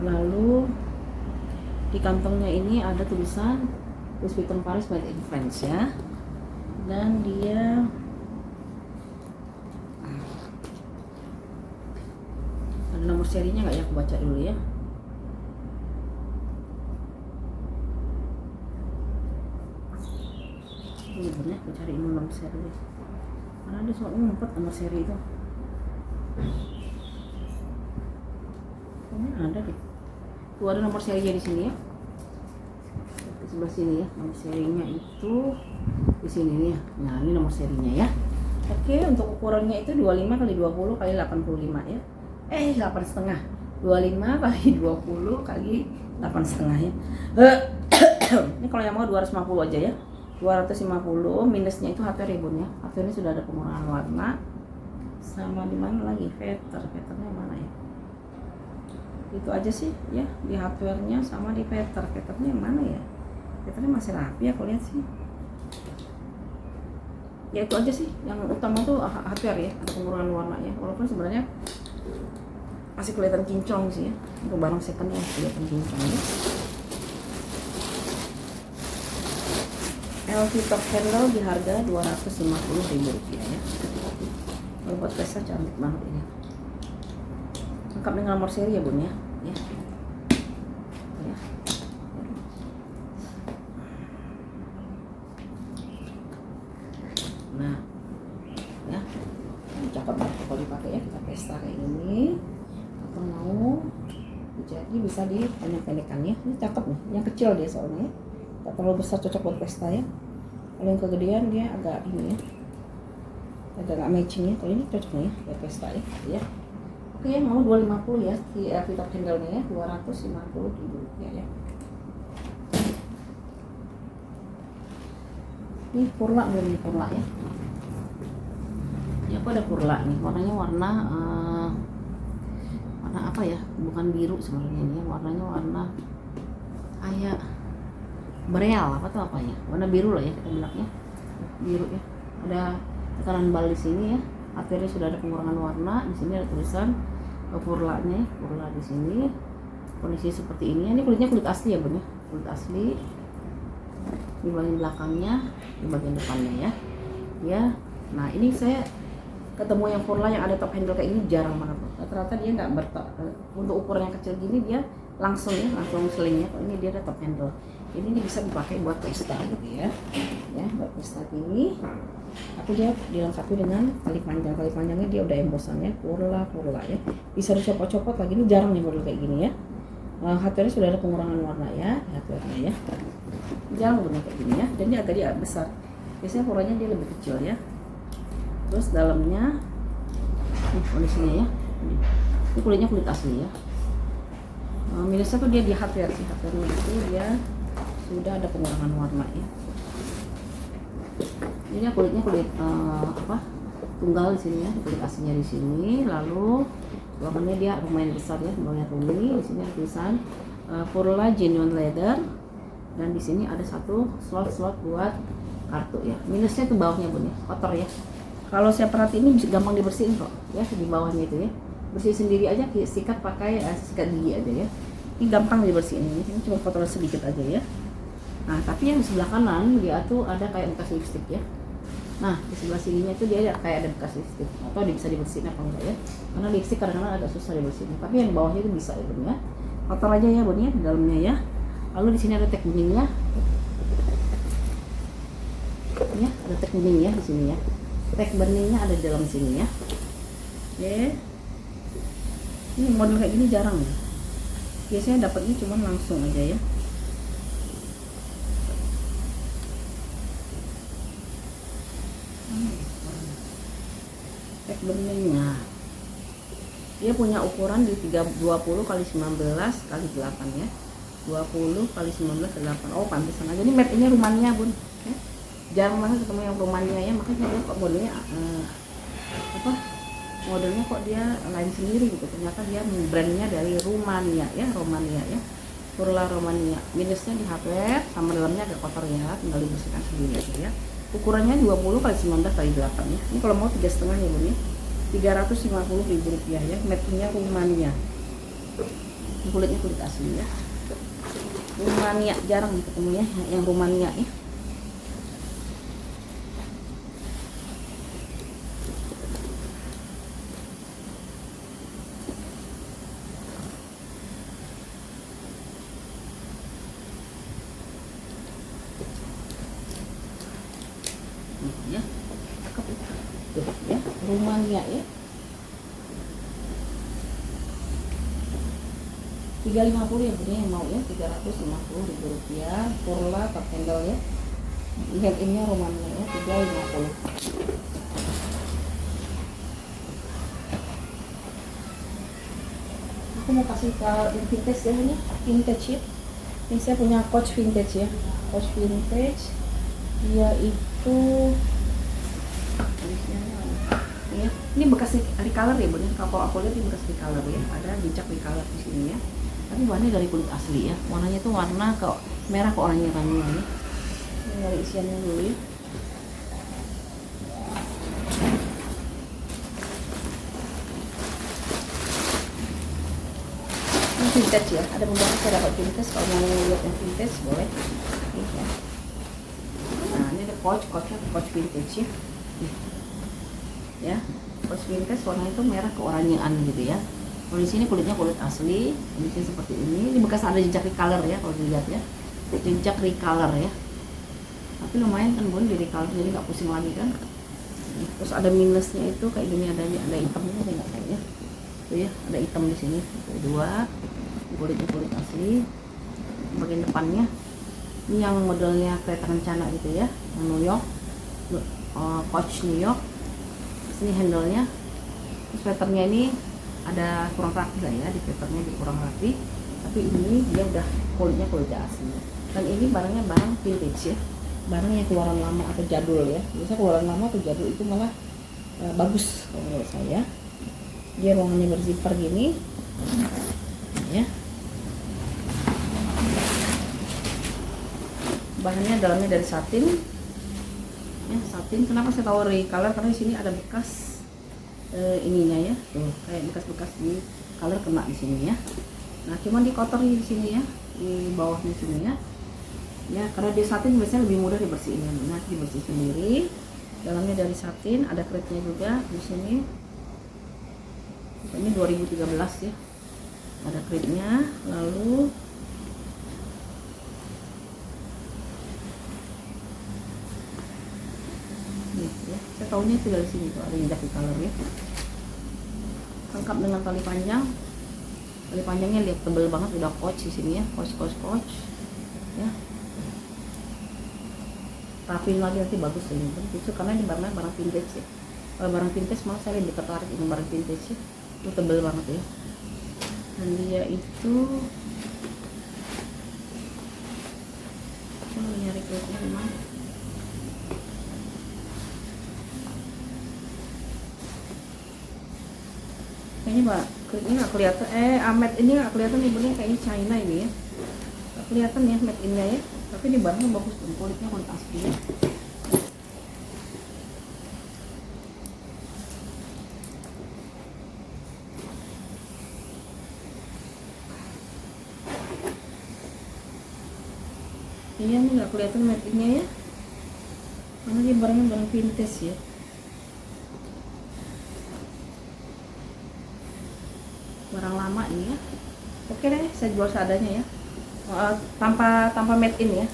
Lalu di kantongnya ini ada tulisan Louis Vuitton Paris Made in France ya. Dan dia ada nomor serinya nggak ya, aku baca dulu ya. Ini bener, aku cari nomor seri karena ada soalnya ngumpet nomor seri itu. Ini ada deh. Tuh ada nomor serinya di sini ya. Di sebelah sini ya, nomor serinya itu di sini nih ya. Nah, ini nomor serinya ya. Oke, untuk ukurannya itu 25 kali 20 kali 85 ya. 8,5. 25 kali 20 kali 8,5 ya. Ini kalau yang mau 250 aja ya. 250, minusnya itu hardware ya Bun ya. Hardware ini sudah ada pengurangan warna. sama di mana lagi veternya mana ya, itu aja sih ya di hardware-nya sama di veternya yang mana ya, veternya masih rapi ya aku lihat sih ya. Itu aja sih yang utama tuh hardware ya, ada pengurangan warna ya, walaupun sebenarnya masih kelihatan kinclong sih ya, untuk barang second ya kelihatan kinclong ya. LV top handle di harga Rp250.000 ya. Kalau buat pesta cantik banget ini. Lengkap dengan nomor seri ya bun ya. Ya. Ya. Nah, ya, ini cakep banget kalau dipakai ya, kita pesta kayak gini. Atau mau jadi bisa dipendek-pendekkan ya. Ini cakep nih, yang kecil dia soalnya. Tak terlalu besar, cocok buat pesta ya. Kalau yang kegedean dia agak ini ya, agak matching ya. Kalau ini cocok nih ya buat pesta ya. Oke ya, mau 250 ya di top handle-nya ya, Rp250.000 ya. Ini purla belum, nih purla ya. Ini aku ada purla nih, warnanya warna apa ya? Bukan biru sebenarnya ini ya, warnanya warna kayak bereal apa tuh apa ya? Warna biru lah ya kita bilangnya. Biru ya. Ada tekanan bal di sini ya. Akhirnya sudah ada pengurangan warna. Di sini ada tulisan purlanya, purla di sini. Kondisi seperti ini. Ini kulitnya kulit asli ya bun ya, kulit asli. Di bagian belakangnya, di bagian depannya ya. Ya. Nah ini saya ketemu yang purla yang ada top handle kayak ini jarang banget. Rata-rata dia nggak untuk ukuran yang kecil gini dia langsung ya, langsung selingnya. Kalau ini dia ada top handle. Ini bisa dipakai buat pesta gitu ya. Ya, buat pesta ini. Aku dia dilengkapi dengan tali panjang. Tali panjangnya dia udah embosannya purla ya. Bisa dicopot-copot lagi, ini jarang nih model kayak gini ya. Hardware sudah ada pengurangan warna ya, hardware ya. Jarang bener kayak gini ya. Dan dia agak besar. Biasanya purlanya dia lebih kecil ya. Terus dalamnya kondisinya ya. Ini kulitnya kulit asli ya. Minusnya tuh dia di hardware sih, hardware itu dia sudah ada pengurangan warna ya. Ini kulitnya kulit tunggal di sini ya, kulit aslinya di sini. Lalu ruangannya dia lumayan besar ya, lumayan rumi. Di sini ada tulisan Purla Genuine Leather, dan di sini ada satu slot buat kartu ya. Minusnya tuh bawahnya bun ya, kotor ya. Kalau saya perhatiin ini bisa gampang dibersihin kok ya, di bawahnya itu ya. Bersih sendiri aja, sikat pakai sikat gigi aja ya. Ini gampang dibersihin ini cuma kotor sedikit aja ya. Nah tapi yang di sebelah kanan dia tuh ada kayak bekas lipstick ya. Nah di sebelah sininya itu dia kayak ada bekas lipstick, atau bisa dibersihin apa enggak ya, karena lipstick kadang-kadang agak susah dibersihin. Tapi yang bawahnya itu bisa ya bun ya, kotor aja ya bun ya di dalamnya ya. Lalu di sini ada tag kuningnya ya, ada tag kuning ya di sini ya. Tag beningnya ada di dalam sini ya. Oke, ini model kayak gini jarang ya. Biasanya dapatnya cuma langsung aja ya. Tag beningnya dia punya ukuran di 20 kali 19 kali 8 ya. 20 kali 19 kali 8. Oh pantesan aja ini made ini Rumania bun ya. Jarang banget ketemu yang Rumania ya, makanya dia kok modelnya modelnya kok dia lain sendiri gitu. Ternyata dia brandnya dari Rumania ya, Purla Romania. Minusnya di hardware sama dalamnya agak kotor ya, tinggal dibersihkan sendiri aja ya. Ukurannya 20 kali 19 kali 8 ya. Ini kalau mau 3,5 ya bun ya, Rp350.000 ya. Made-nya Rumania. Kulitnya kulit asli ya. Rumania jarang ketemu ya yang Rumania ya. Ya, tuh ya, Rumania ya. 350 ya punya yang mau ya, Rp350.000. Purla top handle ya. Lihat ini Rumania ya, 350. Aku mau kasih ke yang vintage ya, ini vintage ya. Ini saya punya Coach vintage ya, Coach vintage. Dia itu ya. Ini Ini bekas recolor ya bun, kalau aku lihat ini bekas recolor ya, ada jejak recolor di sini ya. Tapi bahannya dari kulit asli ya, warnanya tuh warna ke merah keoranye-oranye ya. Ini dari isiannya dulu ya. Ini vintage ya, ada beberapa saya dapat vintage, kalau mau lihat yang vintage boleh. Ini ya. Nah ini ada coachnya coach vintage ya. Ya, coach vintage warnanya itu merah keoranyean gitu ya. Kalau di sini kulitnya kulit asli, kondisinya seperti ini. Ini bekas ada jejak recolor ya kalau dilihat ya, jejak recolor ya. Tapi lumayan kan bun di recolor, jadi nggak pusing lagi kan. Terus ada minusnya itu kayak gini, ada hitamnya nggak kayaknya. Tuh ya, ada hitam di sini. Tuh, dua, kulitnya kulit asli. Bagian depannya ini yang modelnya kereta kencana gitu ya, yang New York, Coach New York. Ini handle-nya, sweaternya ini ada kurang rapi lah ya, di sweaternya di kurang rapi, tapi ini dia udah kulitnya kulit asli. Dan ini barangnya barang vintage ya, barang yang keluaran lama atau jadul ya. Biasanya keluaran lama atau jadul itu malah bagus kalau menurut saya. Dia ruangannya berzipper gini ya. Bahannya dalamnya dari satin ya, satin. Kenapa saya tahu recolor, karena di sini ada bekas ininya ya, tuh kayak bekas-bekas di color kena di sini ya. Nah cuman di kotor di sini ya, di bawahnya sini ya. Ya karena dia satin biasanya lebih mudah dibersihin. Nah dibersih sendiri. Dalamnya dari satin, ada kretnya juga di sini. Ini 2013 ya, ada kretnya. Lalu ya, saya tahunya itu dari sini tuh ada jejak recolor ya. Lengkap dengan tali panjang. Tali panjangnya lihat tebel banget, udah coach di sini ya, coach ya. Rapiin lagi nanti bagus ini justru karena ini barang vintage ya. Kalau barang vintage malah saya lebih tertarik dengan barang vintage ya. Itu tebel banget ya. Dan dia itu saya nyari kulitnya gimana. Kayaknya mbak kulitnya nggak kelihatan, matte ini nggak kelihatan nih bener, kayaknya China ini ya, nggak kelihatan ya matte innya ya. Tapi ini barangnya bagus tuh, kulitnya kulit asli ya. Iya nih nggak kelihatan matte innya ya, karena dia barangnya barang vintage ya. Barang lama ini ya. Oke deh, saya jual seadanya ya, tanpa made in ya.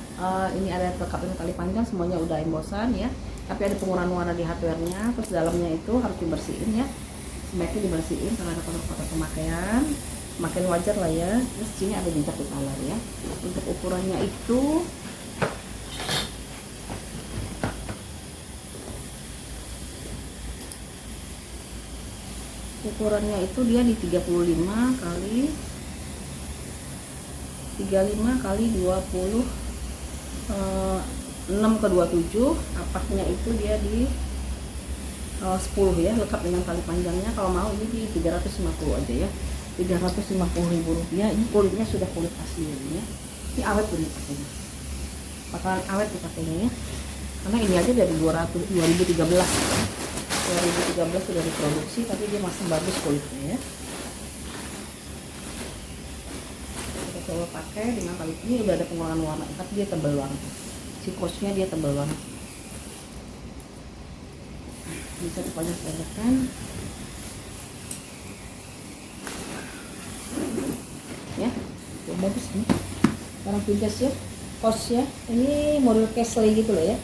Ini ada lengkap dengan tali panjang, semuanya udah embosan ya, tapi ada penggunaan warna di hardware-nya. Terus dalamnya itu harus dibersihin ya, sebaiknya dibersihin karena ada kotor-kotor pemakaian wajar lah ya. Terus sini ada jejak recolor ya. Untuk ukurannya itu dia di 35 kali 20 6 ke 27. Apaknya itu dia di 10 ya, lengkap dengan tali panjangnya. Kalau mau ini di 350 aja ya, 350.000 rupiah. Ini kulitnya sudah kulit asli ya. Ini awet tuh dipakainya, bakalan awet dipakainya ya, karena ini aja dari 2013 sudah diproduksi, tapi dia masih bagus kulitnya ya. Kita coba pakai dengan tali ini, udah ada pengolahan warna, tapi dia tebal banget, si coachnya dia tebal banget, bisa dipajang-pajangkan ya. Tuh, bagus nih barang vintage ya, coach ya. Ini model Casely gitu loh ya,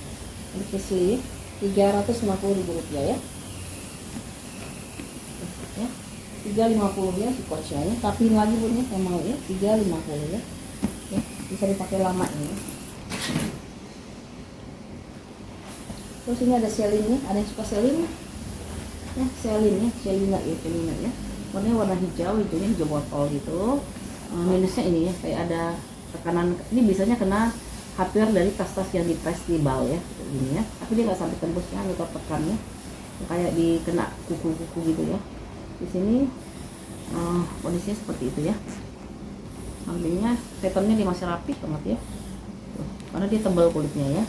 model Casely 350.000 rupiah ya. 350 ya si coachnya ya, tapi lagi punya yang mau ya 350 ya. Ya bisa dipakai lama ini. Terus ini ada selinnya, ada yang suka selin ya, selina ya, warnanya warna hijau, hijaunya hijau botol gitu. Minusnya ini ya, kayak ada tekanan, ini biasanya kena hardware dari tas-tas yang dipres di bal ya, ini ya, tapi dia nggak sampai tembusnya atau tekannya. kayak dikena kuku-kuku gitu ya. Di sini kondisinya seperti itu ya. Alhamdulillah patternnya dia masih rapi banget ya. Tuh, karena dia tebal kulitnya ya.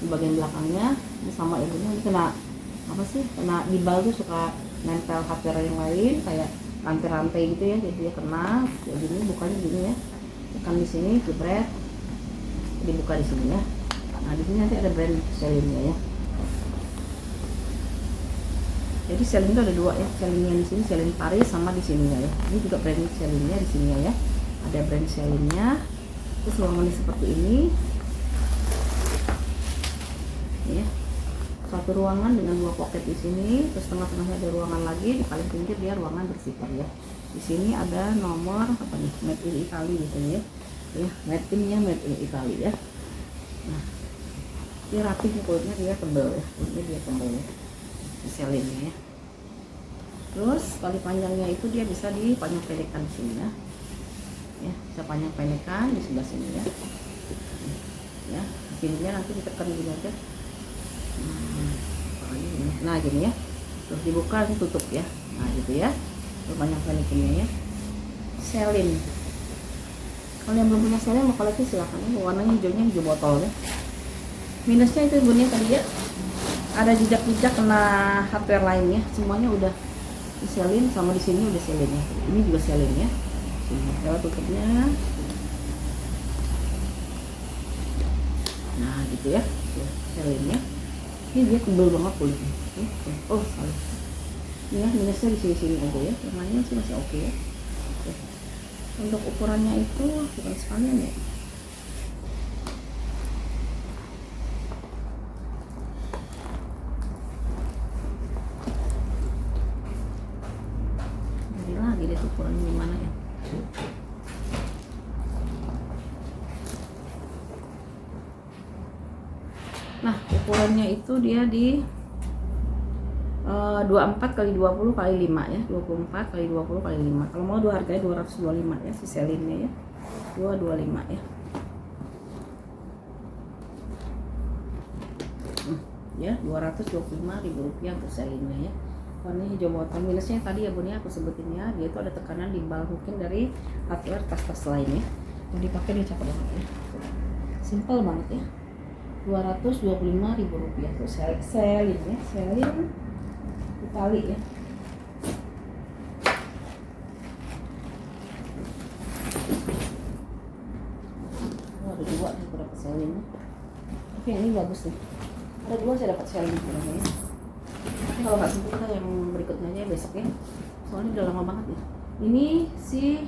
Di bagian belakangnya ini sama ibunya, ini kena apa sih, kena gibal tuh suka nempel hardware yang lain kayak rantai-rantai gitu ya, jadi dia kena kayak gini, bukanya gini ya, tekan di sini jebret, dibuka di sini ya. Nah di sini nanti ada brand Celine-nya ya. Jadi Celine itu ada dua ya, Celine-nya di sini, Celine Paris, sama di sininya ya. Ini juga brand Celine-nya di sininya ya. Ada brand Celine-nya. Terus ruangannya seperti ini. Ya. Satu ruangan dengan 2 pocket di sini, terus tengah-tengahnya ada ruangan lagi, di paling pinggir dia ruangan bersifar ya. Di sini ada nomor apa nih, Made in Italy gitu ya. Ya, made in-nya Made in Italy ya. Nah, dia rapi nih kulitnya, dia tebal ya. Kulitnya dia tebal ya. Celine-nya ya. Terus tali panjangnya itu dia bisa dipanjang pendekkan di sini ya. Ya, bisa panjang pendekkan di sebelah sini ya. Ya, pinnya nanti ditekan gini aja. Nah gini ya, terus dibuka dan tutup ya. Nah gitu ya, panjang pendeknya ya. Celine, kalau yang belum punya Celine mau koleksi silahkan ya. Warnanya hijaunya hijau botol ya. Minusnya itu bunyinya tadi ya, ada jejak-jejak kena hardware lainnya. Semuanya udah Celine, sama di sini udah Celine ya. Ini juga Celine ya. Sini lewat tutupnya. Nah gitu ya, Celine ya. Ini dia tebal banget kulitnya. Oh salah. Ini ya, minusnya di sini-sini aja ya. Yang lainnya sih masih oke ya. Oke. Untuk ukurannya itu bukan sekalian ya. Jadi lagi deh ukurannya gimana ya. Nah ukurannya itu dia di 24 kali 20 kali 5 ya, 24 kali 20 kali 5. Kalau mau dua harganya 225 ya, si Celine-nya ya. 225 ya. Ya, Rp225.000 untuk Celine-nya ya. Warnanya hijau botol. Minusnya tadi ya Bun ya, aku sebutin ya, dia itu ada tekanan di bal mungkin dari hardware tas-tas lain ya. Yang dipakai dia cakep banget ya. Simple banget ya. Rp225.000 untuk Celine ya. Celine Itali ya. Oh, ada dua nih, aku dapat Celine. Oke, ini bagus nih. Ada dua saya dapat Celine sebenarnya. Tapi kalau nggak sempat kita yang berikutnya aja besok ya. Soalnya udah lama banget ya. Ini si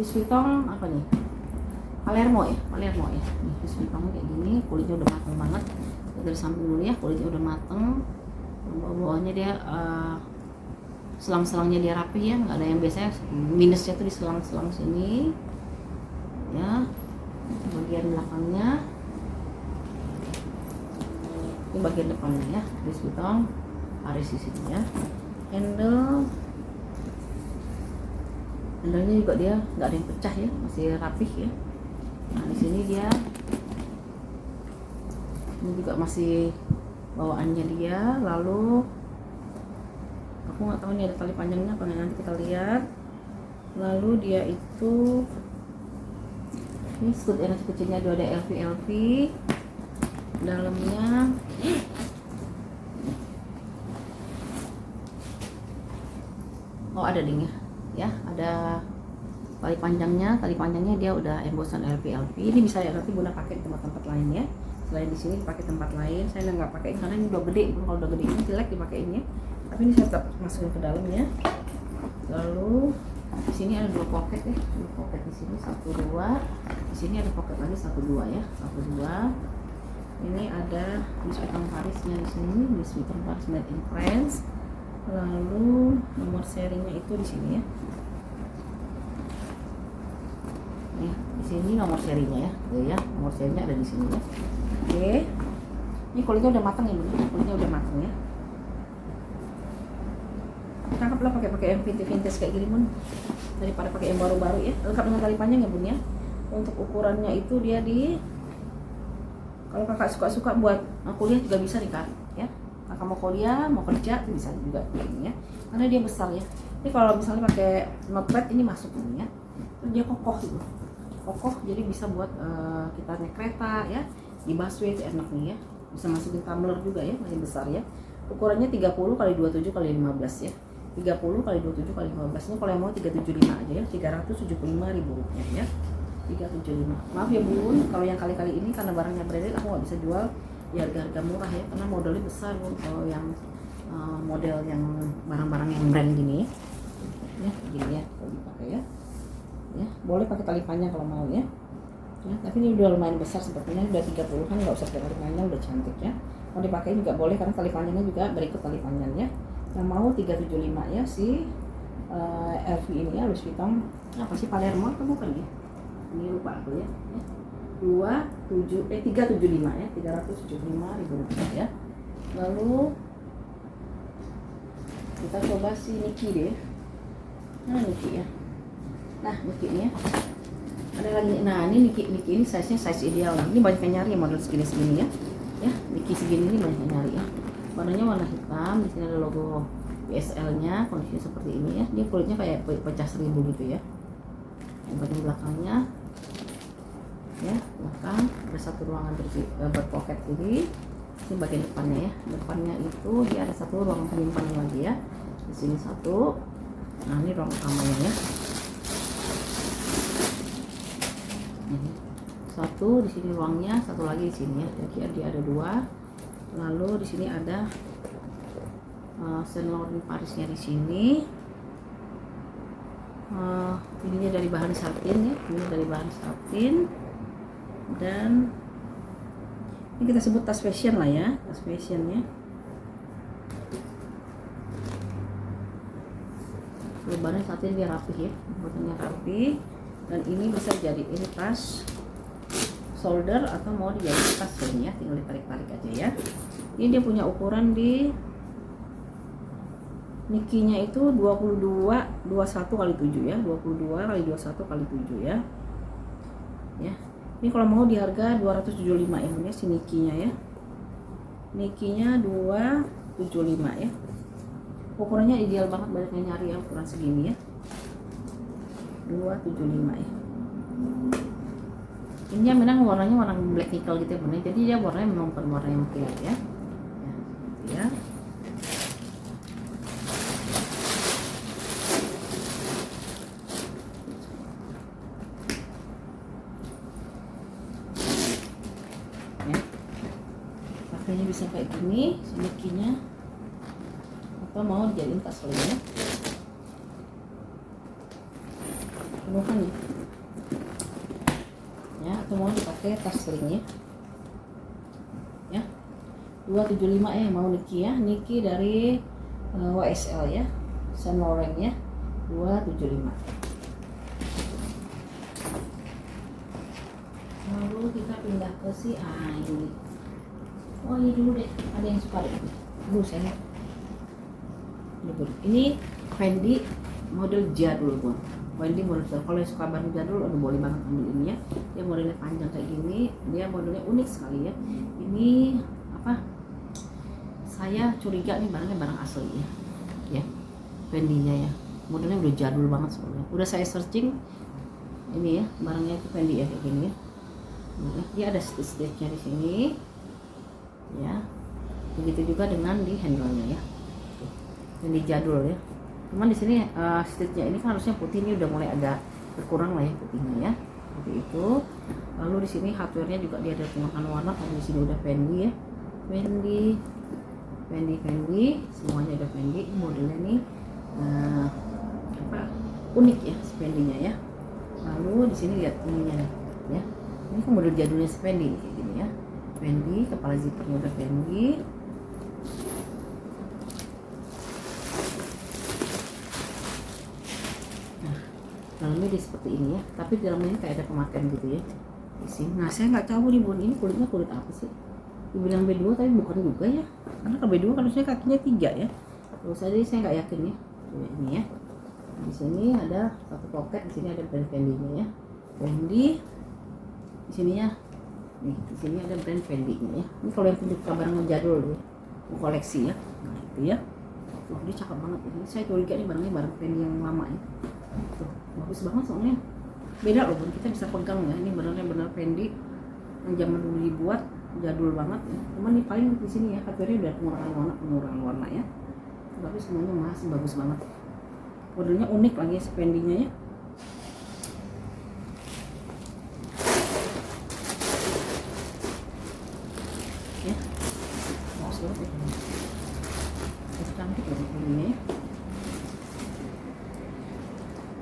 Louis Vuitton apa nih? Palermo ya. Nih Louis Vuitton kayak gini, kulitnya udah mateng banget. Dari samping dulu ya, kulitnya udah mateng. Bawah-bawahnya dia selang-selangnya dia rapi ya, nggak ada yang biasanya minusnya tuh di selang-selang sini ya. Bagian belakangnya, ini bagian depannya ya, Louis Vuitton Paris di sini ya. Handle-nya juga dia nggak ada yang pecah ya, masih rapih ya. Nah di sini dia, ini juga masih bawaannya dia. Lalu aku nggak tahu ini ada tali panjangnya apa, nanti kita lihat. Lalu dia itu, ini stud yang kecilnya ada LV dalamnya. Oh ada dingnya ya, ada tali panjangnya dia udah embossan LV. Ini bisa ya nanti Bunda pakai di tempat-tempat lain ya. Selain di sini dipakai tempat lain, saya nggak pakai karena ini udah gede. Kalau udah gede ini jelek dipakainya, tapi ini saya tetap masukin ke dalamnya. Lalu di sini ada 2 pocket ya, 2 pocket di sini 1 2, di sini ada pocket lagi 1 2 ya, 1 2. Ini ada Louis Vuitton Parisnya di sini, Louis Vuitton Paris Made in France. Lalu nomor serinya itu di sini ya. Nih, di sini nomor serinya ya. Tuh ya, nomor serinya ada di sini ya. Oke. Ini kulitnya udah matang ya, Bun. Kulitnya udah matang ya. Cakep lah pakai yang vintage kayak gini, Bun. Daripada pakai yang baru-baru ya. Lengkap dengan tali panjang ya, Bun ya. Untuk ukurannya itu dia di, kalau kakak suka-suka buat kuliah juga bisa nih Kak ya. Kakak mau kuliah, mau kerja itu bisa juga ini ya, karena dia besar ya. Ini kalau misalnya pakai notepad ini masuk ini ya, dia kokoh gitu, kokoh, jadi bisa buat kita naik kereta ya, di busway itu enak nih ya, bisa masukin tumbler juga ya, masih besar ya. Ukurannya 30 kali 27 kali 15 ya, 30 kali 27 kali 15. Ini kalau yang mau 375 aja ya, 375.000 rupiah ya, 375. Maaf ya bun, kalau yang kali-kali ini karena barangnya branded aku nggak bisa jual di harga-harga murah ya, karena modelnya besar bun. Kalau yang model yang barang-barang yang brand gini ya, gini ya, kalau dipakai ya, boleh pakai tali panjang kalau mau ya. Tapi ini udah lumayan besar sepertinya, udah 30 kan, nggak usah pakai tali panjang, udah cantik ya. Mau dipakai juga boleh karena tali panjangnya juga berikut tali panjangnya. Yang mau 375 ya, si LV ini ya, Louis Vuitton apa sih, Palermo atau bukan ya, ini lupa aku ya, 375 ya, 375.000 rupiah ya. Lalu kita coba si Nike deh. Nike ya, Nike ini ya, ada lagi. Nah ini Nike ini size nya size ideal. Ini banyak yang nyari model segini ya, Nike segini ini banyak yang nyari ya. Warnanya warna hitam, di sini ada logo BSL-nya, kondisinya seperti ini ya. Dia kulitnya kayak pecah 1000 gitu ya. Yang bagian belakangnya ya, belakang ada satu ruangan berpoket ini. Ini bagian depannya ya. Depannya itu dia ada satu ruangan penyimpanan lagi ya. Di sini satu. Nah ini ruang utamanya ya. Ini satu, di sini ruangnya, satu lagi di sini ya. Jadi dia ada dua. Lalu di sini ada Saint Laurent Parisnya di sini. Ininya dari bahan satin ya, ini dari bahan satin. Dan ini kita sebut tas fashion lah ya, tas fashion ya. Bahannya satin, dia rapi ya, bentuknya rapi. Dan ini bisa jadi ini tas shoulder atau mau dijadikan tas ini ya, tinggal ditarik-tarik aja ya. Ini dia punya ukuran di Nike-nya itu 21 kali 7 ya, 22 kali 21 kali 7 ya. Ya. Ini kalau mau di harga 275 ya, ini si Nike-nya ya. Nike-nya 275 ya. Ukurannya ideal banget, banyak yang nyari ya ukuran segini ya. 275 ya. Ini memang warnanya warna black nickel gitu ya bener. Jadi dia warnanya memang bukan warna yang kilat ya. Ya. Ya. Pakainya bisa kayak gini, semikinya. Atau mau dijadiin tas lainnya. Penuhan ya, atau mau dipakai tas selingnya ya. 275 ya, mau Nike ya, Nike dari YSL ya, Saint Laurent ya, 275. Lalu kita pindah ke si ini. Oh ini dulu deh, ada yang suka deh dulu saya. Ini Fendi model jadul pun. Fendi model jadul. Kalau yang suka barang jadul, aduh boleh banget ambil ini ya. Dia modelnya panjang kayak gini, dia modelnya unik sekali ya. Ini apa? Saya curiga nih barangnya barang asli ya. Ya, Fendi-nya ya. Modelnya udah jadul banget soalnya. Udah saya searching ini ya, barangnya itu Fendi ya kayak gini ya. Dia ada stitch-stitchnya di sini. Ya. Begitu juga dengan di handle-nya ya. Fendi jadul ya. Cuman di sini stitchnya ini kan harusnya putih, ini udah mulai agak berkurang lah ya putihnya ya. Seperti itu. Lalu di sini hardware-nya juga dia ada penggunaan warna, kalau di sini udah Fendi ya. Fendi, semuanya udah Fendi. Modelnya nih unik ya Fendi-nya ya. Lalu di sini lihat ininya nih ya. Ini kan model jadulnya Fendi kayak gini ya. Fendi, kepala zippernya udah Fendi. Dalamnya dia seperti ini ya, tapi di dalamnya kayak ada pemakaian gitu ya di sini. Nah saya nggak tahu nih bun, ini kulitnya kulit apa sih, dibilang B2 tapi bukan juga ya, karena ke B2 kan harusnya kakinya 3 ya. Terus saya nggak yakin ya. Ini ya, di sini ada satu pocket, di sini ada brand Fendi-nya ya, Fendi di sini ya. Nih di sini ada brand Fendi-nya ya. Ini kalau yang tunjuk barang jadul ya, koleksi ya. Nah itu ya, tuh dia cakep banget ini. Saya curiga nih barangnya barang Fendi yang lama ya. Tuh bagus banget soalnya, beda loh Bun, kita bisa pegang ya. Ini benar Fendi yang zaman dulu dibuat, jadul banget ya. Cuman nih paling di sini ya hardware-nya udah pengurangan warna ya. Tapi semuanya masih bagus banget. Modelnya unik lagi ya, Fendi-nya ya. Ya, bagus banget ya. Itu cantik loh Fendi-nya ya.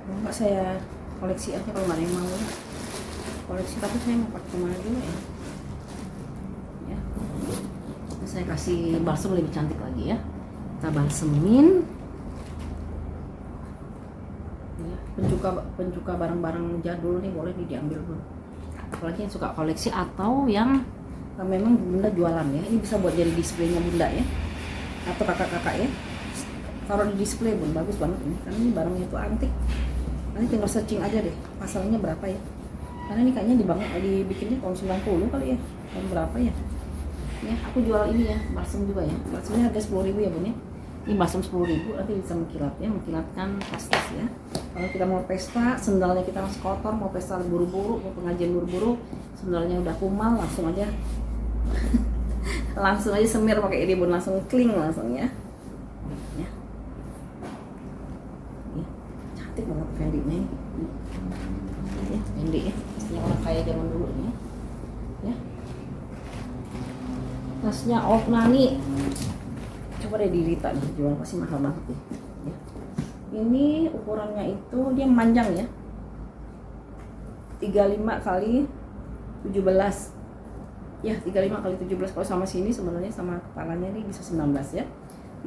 Enggak, saya koleksi aja kalau nggak ada yang mau ya. Koleksi, tapi saya mau pakai kemana dulu ya. Ya, saya kasih balsam lebih cantik lagi ya. Kita balsemin ya. Pencuka barang-barang jadul nih boleh diambil Bun, apalagi yang suka koleksi atau yang memang Bunda jualan ya. Ini bisa buat jadi displaynya Bunda ya, atau kakak-kakak ya, taruh di display Bun, bagus banget ini karena ini barangnya itu antik. Nanti tinggal searching aja deh pasalnya berapa ya, karena ini kayaknya dibikinnya tahun 90 kali ya, tahun berapa ya. Ya aku jual ini ya, balsam juga ya. Balsamnya harga 10.000 ya Bun ya. Ini balsam 10.000, nanti bisa mengkilat ya, mengkilatkan plastis ya. Kalau kita mau pesta, sendalnya kita masih kotor, mau pesta buru-buru, mau pengajian buru-buru, sendalnya udah kumal, langsung aja langsung aja semir pakai ini Bun, langsung cling langsung ya. Ya. Ya. Cantik banget Fendi-nya ini. Ya, Fendi ya. Pastinya orang kaya zaman dulu nih. Ya. Tasnya Old Nani. Coba deh di Rita nih, jual pasti mahal banget nih. Ya. Ini ukurannya itu dia manjang ya. 35 kali 17. Ya, 35 kali 17. Kalau sama sini sebenarnya sama kepalanya ini bisa 19 ya.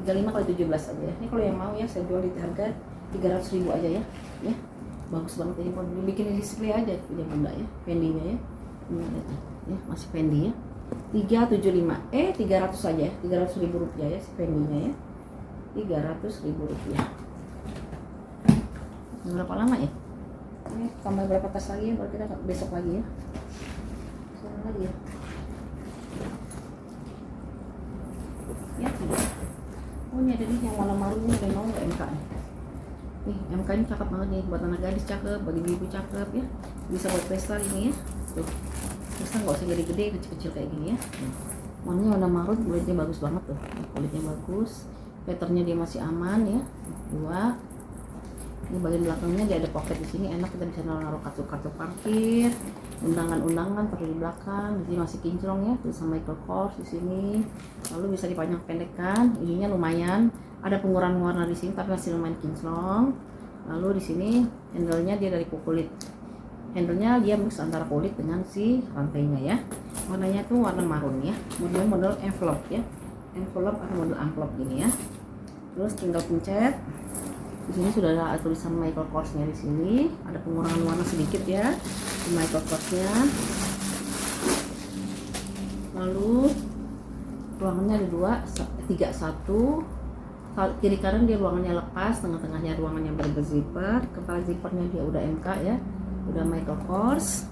35 kali 17 aja ya. Ini kalau yang mau ya saya jual di harga 300.000 aja ya. Ya. Bagus banget ini, mau dibikin display aja punya Bunda ya. Fendi-nya ya. Ini ya, masih Fendi ya. 375 300 saja ya, 300.000 rupiah ya si Fendi-nya ya, 300.000 rupiah. Berapa lama ya? Ini tambah berapa tas lagi ya, baru kita besok lagi ya. Sekarang lagi ya. Ya, oh ini ada nih yang warna marun ini, ada mau nggak MK nih? MK ini cakep banget nih, buat anak gadis cakep, bagi ibu cakep ya, bisa buat pesta ini ya. Tuh. Terus nggak usah gede-gede, kecil-kecil kayak gini ya. Warnanya warna marun, kulitnya bagus banget tuh. Kulitnya bagus, patternnya dia masih aman ya. Dua. Ini bagian belakangnya dia ada pocket di sini, enak, kita bisa naruh kartu-kartu parkir, undangan-undangan taruh di belakang. Di sini masih kinclong ya, tulisan Michael Kors di sini. Lalu bisa dipanjang pendekkan, ininya lumayan. Ada pengurangan warna di sini, tapi masih lumayan kinclong. Lalu di sini handle-nya dia dari kulit. Handle-nya dia mix antara kulit dengan si rantainya ya. Warnanya tuh warna marun ya. Model envelope ya. Envelope atau model amplop gini ya. Terus tinggal pencet. Di sini sudah ada tulisan Michael Kors-nya di sini. Ada pengurangan warna sedikit ya di Michael Kors-nya. Lalu ruangannya ada 3, 1. Kiri kanan dia ruangannya lepas, tengah-tengahnya ruangannya berzipper. Kepala zippernya dia udah MK ya. Udah Michael Kors.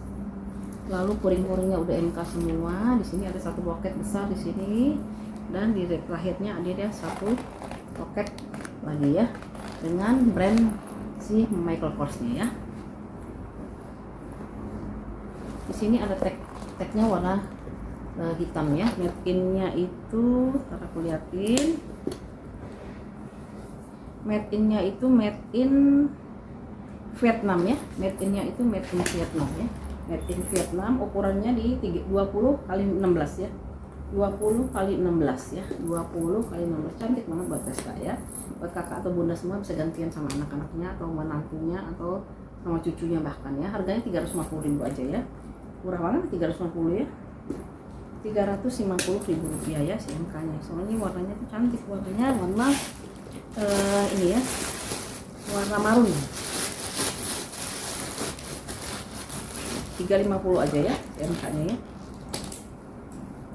Lalu puring-puringnya udah MK semua. Di sini ada satu pocket besar di sini, dan di terakhirnya ada dia satu pocket lagi ya dengan brand si Michael Kors-nya ya. Di sini ada tagnya warna hitam ya. Made in-nya itu, ntar aku liatin. Made in-nya itu made in Vietnam ya. Made in-nya itu made in Vietnam ya. Made in Vietnam, ukurannya di 20 kali 16 ya. 20 kali 16 ya. 20 kali 16. Cantik banget buat pesta ya. Buat kakak atau bunda semua bisa gantian sama anak-anaknya atau menantunya atau sama cucunya bahkan ya. Harganya 350.000 aja ya. Murah banget 350 ya. 350.000 rupiah ya si MK-nya. Soalnya warnanya tuh cantik, warnanya warna ini ya, warna marun. 350 aja ya MK-nya ya.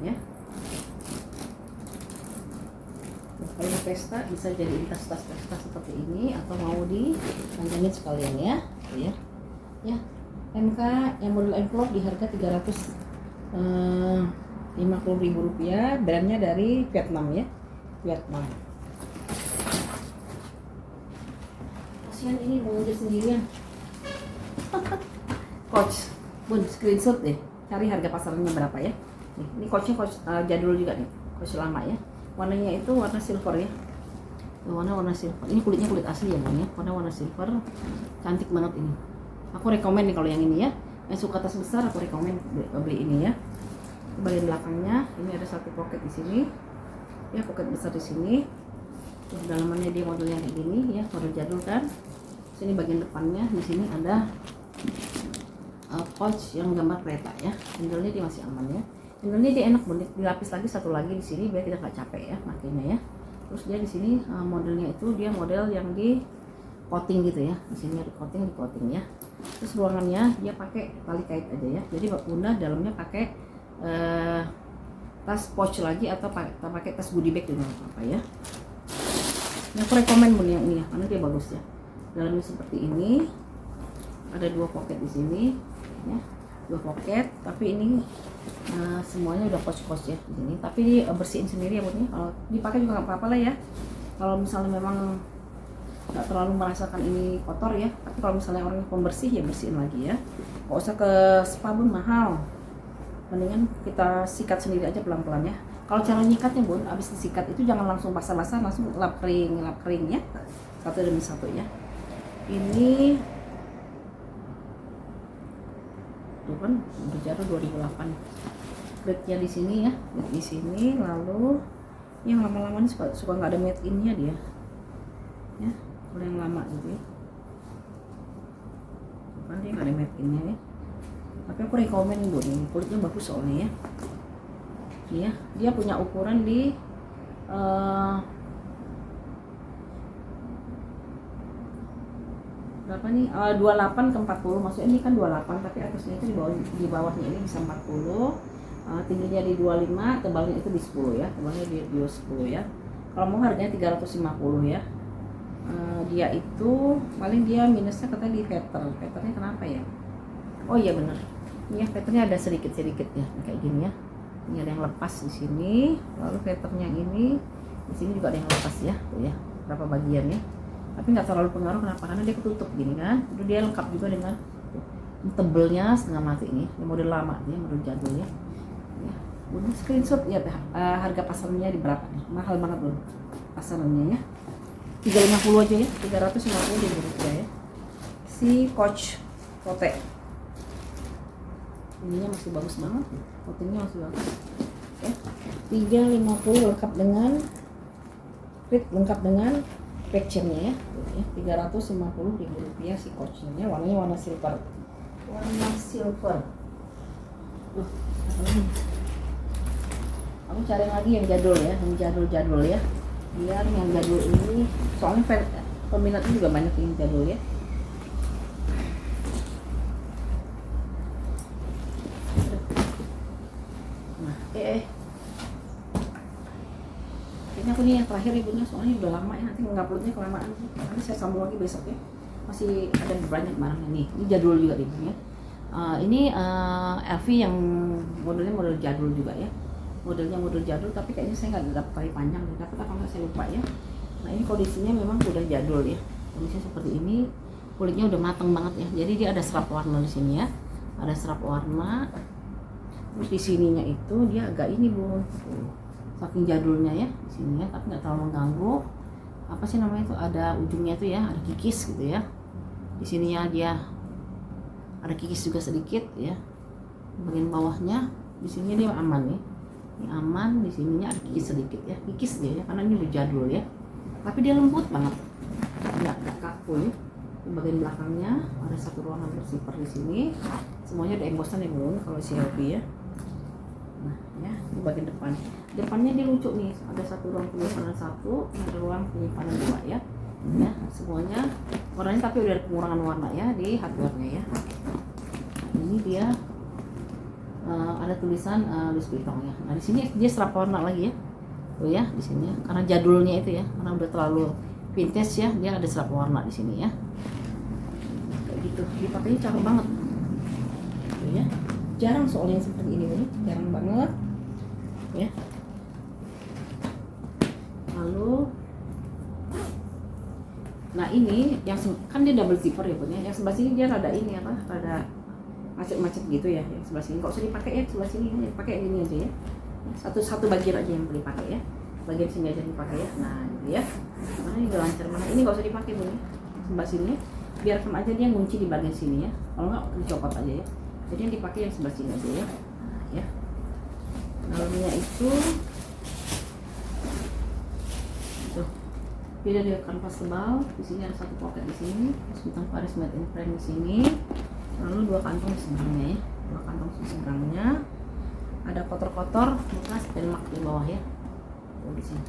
Ya. Kalau pesta bisa jadi tas-tas pesta seperti ini atau mau dipanjangin sekalian ya. Ya. Ya. MK yang model envelope di harga 350.000 rupiah, brandnya dari Vietnam ya. Vietnam. Kasihan ini mau ngejar sendirian. Coach, Bun, screenshot deh. Cari harga pasarnya berapa ya. Nih, ini coachnya coach jadul juga nih. Coach lama ya. Warnanya itu warna silver ya. Warna silver. Ini kulitnya kulit asli ya Bun ya. Warna silver. Cantik banget ini. Aku rekomen nih kalau yang ini ya. Yang suka tas besar aku rekomen beli ini ya. Bagian belakangnya ini ada satu pocket di sini. Ya, pocket besar di sini. Terus dalamannya dia modelnya kayak gini ya, model jadul kan. Sini bagian depannya di sini ada pouch yang gambar kereta ya. Handle-nya dia masih aman ya. Handle-nya dia enak Bun, dilapis lagi satu lagi di sini biar kita nggak capek ya makanya ya. Terus dia di sini modelnya itu dia model yang di coating gitu ya. Di sini ada coating ya. Terus ruangannya dia pakai tali kait aja ya. Jadi Bunda dalamnya pakai tas pouch lagi atau pakai tas goodie bag juga apa ya. Nah, aku rekomen Bun yang ini ya, karena dia bagus ya. Dalamnya seperti ini. Ada 2 pocket di sini ya. 2 pocket, tapi ini semuanya udah pouch ya di sini. Tapi bersihin sendiri ya Bun ya. Kalau dipakai juga nggak apa-apa lah ya. Kalau misalnya memang nggak terlalu merasakan ini kotor ya. Tapi kalau misalnya orang pembersih ya bersihin lagi ya. Nggak usah ke spa Bun, mahal. Mendingan kita sikat sendiri aja pelan-pelan ya. Kalau cara nyikatnya Bun, abis disikat itu jangan langsung basah-basah, langsung lap kering ya. Satu demi satu ya. Ini tuh kan berjarak 2008. Grade-nya di sini ya, di sini. Lalu yang lama-lama ini suka nggak ada made in-nya dia. Ya, kalau yang lama gitu ya. Bukan dia nggak ada made in-nya ya. Tapi aku rekomen Bun, kulitnya bagus soalnya ya. Dia punya ukuran di berapa nih? 28 ke 40. Maksudnya ini kan 28 tapi atasnya itu di bawahnya ini bisa 40. Tingginya di 25, tebalnya itu di 10 ya. Tebalnya di 10 ya. Kalau mau harganya 350 ya. Dia itu paling dia minusnya katanya di feather. Feathernya kenapa ya? Oh iya bener. Ini ya feathernya ada sedikit-sedikit ya kayak gini ya. Ini ada yang lepas di sini, lalu feathernya ini di sini juga ada yang lepas ya, tuh ya, berapa bagian ya. Tapi nggak terlalu pengaruh kenapa? Karena dia ketutup gini kan. Itu dia lengkap juga dengan tebelnya setengah mati ini model lama dia, model jadul ya. Udah screenshot ya harga pasarnya di berapa nih? Mahal banget loh pasarannya ya. 350 aja ya, 350 rupiah ya. Si Coach Pote. Ininya masih bagus banget, coatingnya masih bagus ya. 350 lengkap dengan lengkap dengan patch-nya ya. 350 ribu rupiah si coachnya, warnanya warna silver. Aku cari lagi yang jadul ya, yang jadul ya. Biar yang jadul ini soalnya peminatnya juga banyak yang jadul ya. Ini aku nih yang terakhir ibunya soalnya udah lama ya, nanti nguploadnya kelamaan. Nanti saya sambung lagi besok ya. Masih ada banyak barangnya nih. Ini jadul juga ibunya. Ini LV yang modelnya model jadul juga ya. Modelnya model jadul tapi kayaknya saya nggak dapat tali panjang, dapat apa nggak saya lupa ya. Nah ini kondisinya memang udah jadul ya. Kondisinya seperti ini, kulitnya udah matang banget ya. Jadi dia ada serap warna di sini ya. Ada serap warna. Terus di sininya itu dia agak ini Bun. Saking jadulnya ya di sini ya, tapi nggak terlalu mengganggu. Apa sih namanya itu, ada ujungnya itu ya, ada kikis gitu ya. Di sininya dia ada kikis juga sedikit ya. Bagian bawahnya di sini dia aman nih. Ini aman, di sininya ada kikis sedikit ya. Kikis dia ya, karena ini udah jadul ya. Tapi dia lembut banget. Nggak kaku ya. Di bagian belakangnya ada satu ruangan bersifar di sini. Semuanya ada embosan ya Bun kalau si LV ya. Nah ya, di bagian depan. Depannya dia lucu nih, ada satu ruang penyimpanan satu, ada ruang penyimpanan dua ya. Ya, semuanya warnanya tapi udah ada pengurangan warna ya di hardware-nya ya. Ini dia ada tulisan Louis Vuitton ya. Nah, di sini dia serap warna lagi ya. Tuh ya, di sini ya. Karena jadulnya itu ya, karena udah terlalu vintage ya, dia ada serap warna di sini ya. Kayak gitu. Dipakainya cakep banget. Tuh ya. Jarang soalnya yang seperti ini nih, jarang banget. Ya. Nah ini yang kan dia double zipper ya punya, yang sebelah sini dia rada ini apa, rada macet-macet gitu ya. Yang sebelah sini nggak usah dipakai ya, sebelah sini ya, pakai yang ini aja ya. Satu bagian aja yang boleh pakai ya, bagian sini aja dipakai ya. Nah gitu ya, mana ini udah lancar, mana ini nggak usah dipakai punya, sebelah sini biar sama aja dia ngunci di bagian sini ya, kalau nggak dicopot aja ya. Jadi yang dipakai yang sebelah sini aja ya. Nah, ya dalamnya itu tuh beda dari kanvas tebal. Di sini ada satu pocket di sini, Bintang Paris Made in France di sini, lalu dua kantong di seberangnya ya, dua kantong di seberangnya. Ada kotor-kotor bekas dan mak di bawah ya, tuh di sini.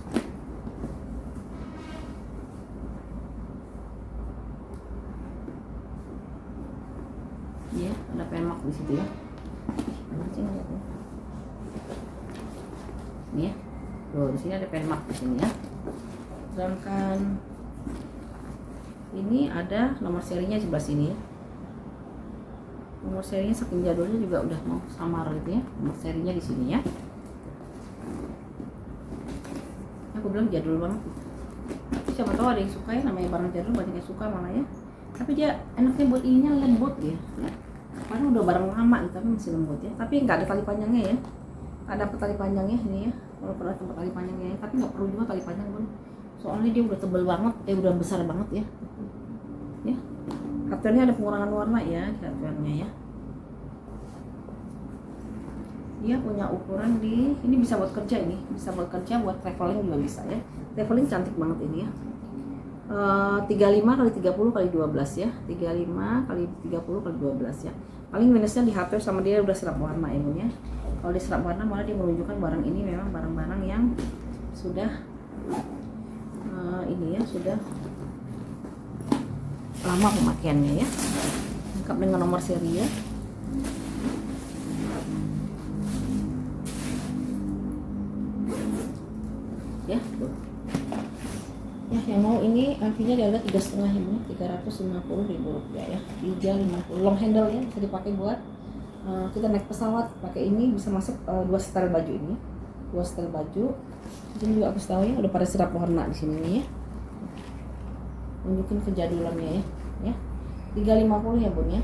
Ya, ada penmak di situ ya. Ini ya. Loh, di sini ada penmak di sini ya. Sedangkan ini ada nomor serinya sebelah sini ya. Nomor serinya saking jadulnya juga udah mau samar gitu ya. Nomor serinya di sini ya. Aku bilang jadul banget. Tapi siapa tahu ada yang suka ya, namanya barang jadul banyak yang suka malah ya. Tapi dia enaknya buat ininya lembut ya. Karena udah barang lama gitu, tapi masih lembut ya. Tapi nggak ada tali panjangnya ya. Ada tali panjangnya ini ya. Walaupun ada tempat tali panjangnya ya, tapi nggak perlu juga tali panjang pun. Soalnya dia udah tebel banget, udah besar banget ya. Ya. Hardware-nya ada pengurangan warna ya, hardware-nya ya. Dia punya ukuran di, ini bisa buat kerja ini, bisa buat kerja, buat traveling juga bisa ya. Traveling cantik banget ini ya. 35 kali 30 kali 12 ya, 35 kali 30 kali 12 ya. Paling minusnya di hardware sama dia udah serap warna ini ya. Kalau diserap warna malah dia menunjukkan barang ini memang barang-barang yang sudah ini ya, sudah lama pemakaiannya ya. Lengkap dengan nomor seri ya. Ya, tuh. Ya, yang mau ini artinya dia ada 3,5 ini 350.000 rupiah ya. 350 long handle ya, bisa dipakai buat kita naik pesawat pakai ini, bisa masuk 2 setel baju ini, 2 setel baju. Ini juga aku tahu ya udah pada serap warna di sini nih ya. Tunjukin kejadulannya ya. Ya. 350 ya Bun ya.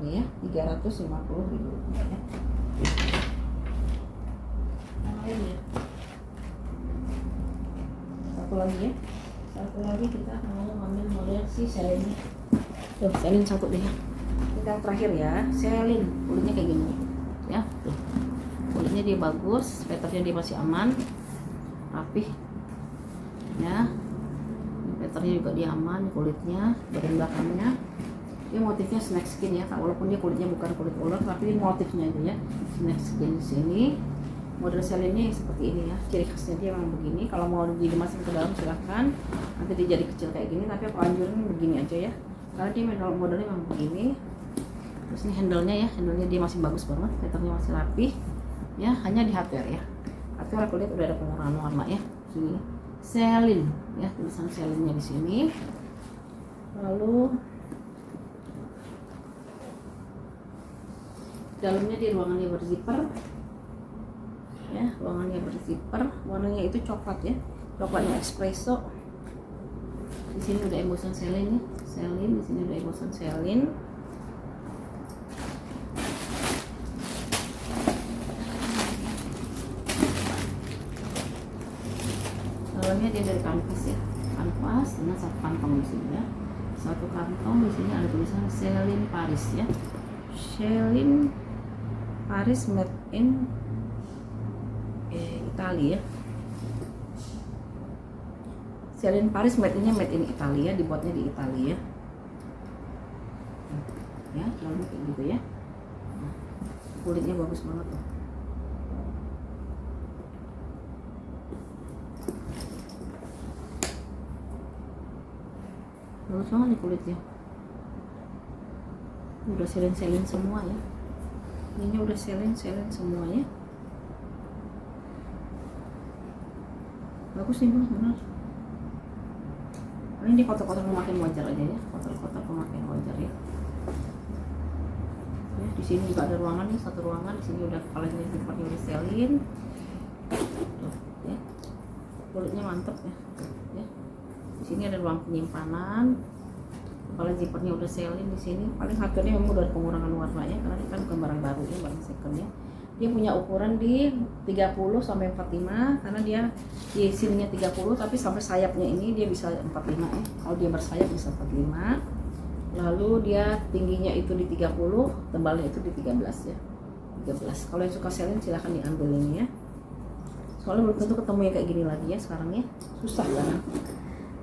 Ini ya, 350.000 rupiah ya. Nah, ini ya. Satu lagi kita mau ambil model si Celine. Tuh, Celine satu deh ya. Kita yang terakhir ya, Celine. Kulitnya kayak gini ya. Tuh. Kulitnya dia bagus, patternnya dia masih aman, rapih ya. Patternnya juga dia aman, kulitnya, bagian belakangnya dia motifnya snake skin ya, walaupun dia kulitnya bukan kulit ular, tapi motifnya aja ya, snake skin di sini. Model Celine-nya seperti ini ya, ciri khasnya dia memang begini. Kalau mau dimasukin ke dalam silahkan, nanti dia jadi kecil kayak gini, tapi aku anjurin begini aja ya, karena dia modelnya memang begini. Terus ini handle-nya ya, handle-nya dia masih bagus banget, patternnya masih rapih ya, hanya di hardware ya. Hardware aku lihat udah ada pengurangan warna ya, sini Celine ya, tulisan Celine-nya di sini. Lalu dalamnya di ruangannya berzipper ya, ruangannya berzipper, warnanya itu coklat ya, coklatnya espresso. Di sini udah embosan Celine ya, Celine di sini udah embosan Celine. Dalamnya dia dari kanvas ya, kanvas dengan satu kantong di sini ya, satu kantong di sini ada tulisan Celine Paris ya, Celine Paris made in Italia ya. Celine Paris made in Italia, dibuatnya di Italia ya, lalu kayak gitu ya. Kulitnya bagus banget loh. Bagus banget nih kulitnya. Udah Celine semua ya. Ini udah Celine semuanya. Bagus nih Bang, benar. Ini di kotak-kotak pemakaian wajar aja ya, kotak-kotak pemakaian wajar ya. Ya, di sini juga ada ruangan nih, satu ruangan di sini udah kepalanya dipakai oleh Celine. Tuh, ya. Kulitnya mantep ya. Ya. Di sini ada ruang penyimpanan. Kalau zippernya udah selin di sini, paling harganya memang udah ada pengurangan warnanya karena ini kan bukan barang baru ya, barang second ya. Dia punya ukuran di 30 sampai 45 karena dia di sininya 30 tapi sampai sayapnya ini dia bisa 45 ya. Kalau dia bersayap bisa 45. Lalu dia tingginya itu di 30, tebalnya itu di 13 ya. 13. Kalau yang suka selin silahkan diambil ini ya. Soalnya belum tentu ketemu yang kayak gini lagi ya sekarang ya. Susah banget.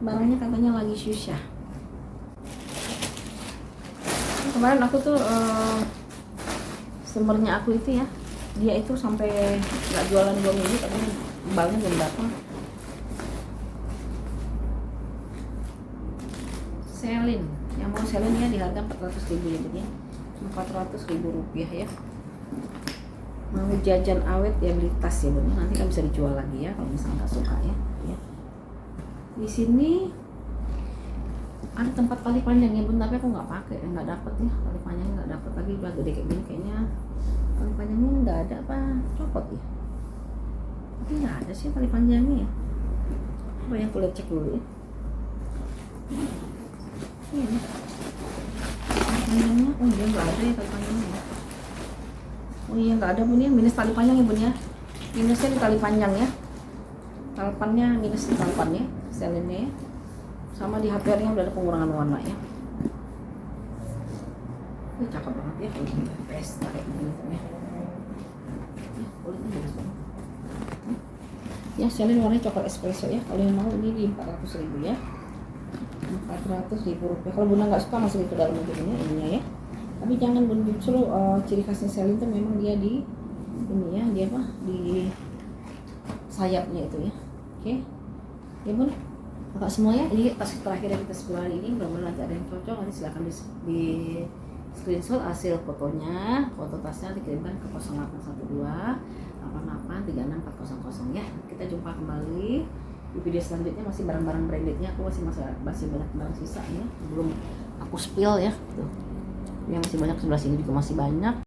Barangnya katanya lagi susah. Kemarin aku tuh sumbernya aku itu ya, dia itu sampai nggak jualan 2 minggu tapi balnya belum datang. Selin, yang mau selin ya di harga 400.000 ya Bun ya, 400.000 rupiah ya. Mau jajan awet ya beli tas ya Bun, nanti kan bisa dijual lagi ya kalau misalnya nggak suka ya. Di sini ada tempat tali panjang ya Bun, tapi aku nggak pakai, nggak dapet ya tali panjangnya, nggak dapet lagi, udah gede kayak gini kayaknya tali panjangnya nggak ada apa copot ya, tapi nggak ada sih tali panjangnya ya. Coba yang aku lihat cek dulu ya. Ini tali panjangnya, oh iya nggak ada ya tali panjangnya ya. Oh iya nggak ada Bun ya, minus tali panjang ya Bun ya, minusnya di tali panjang ya, talpannya minus di talpannya, selinnya ya. Sama di HPR-nya udah ada pengurangan warna ya. Ini cakep banget ya kalau di pesta kayak gini ya. Kulitnya bagus banget. Ya, selin warnanya coklat espresso ya. Kalau yang mau ini di 400.000 ya. 400.000 rupiah. Kalau Bunda nggak suka masuk ke dalam mobilnya ininya ya. Tapi jangan Bunda, justru ciri khasnya selin itu memang dia di ini ya, dia apa? Di sayapnya itu ya. Oke. Ya Bun. Kakak semua ya, ini tas terakhir yang kita sekolah hari ini, mudah-mudahan nanti ada yang cocok, nanti silahkan di screenshot hasil fotonya, foto tasnya dikirimkan ke 0812 88 36400 ya. Kita jumpa kembali di video selanjutnya, masih barang-barang brandednya, aku masih banyak barang sisa ya, belum aku spill ya tuh, yang masih banyak, sebelah sini juga masih banyak.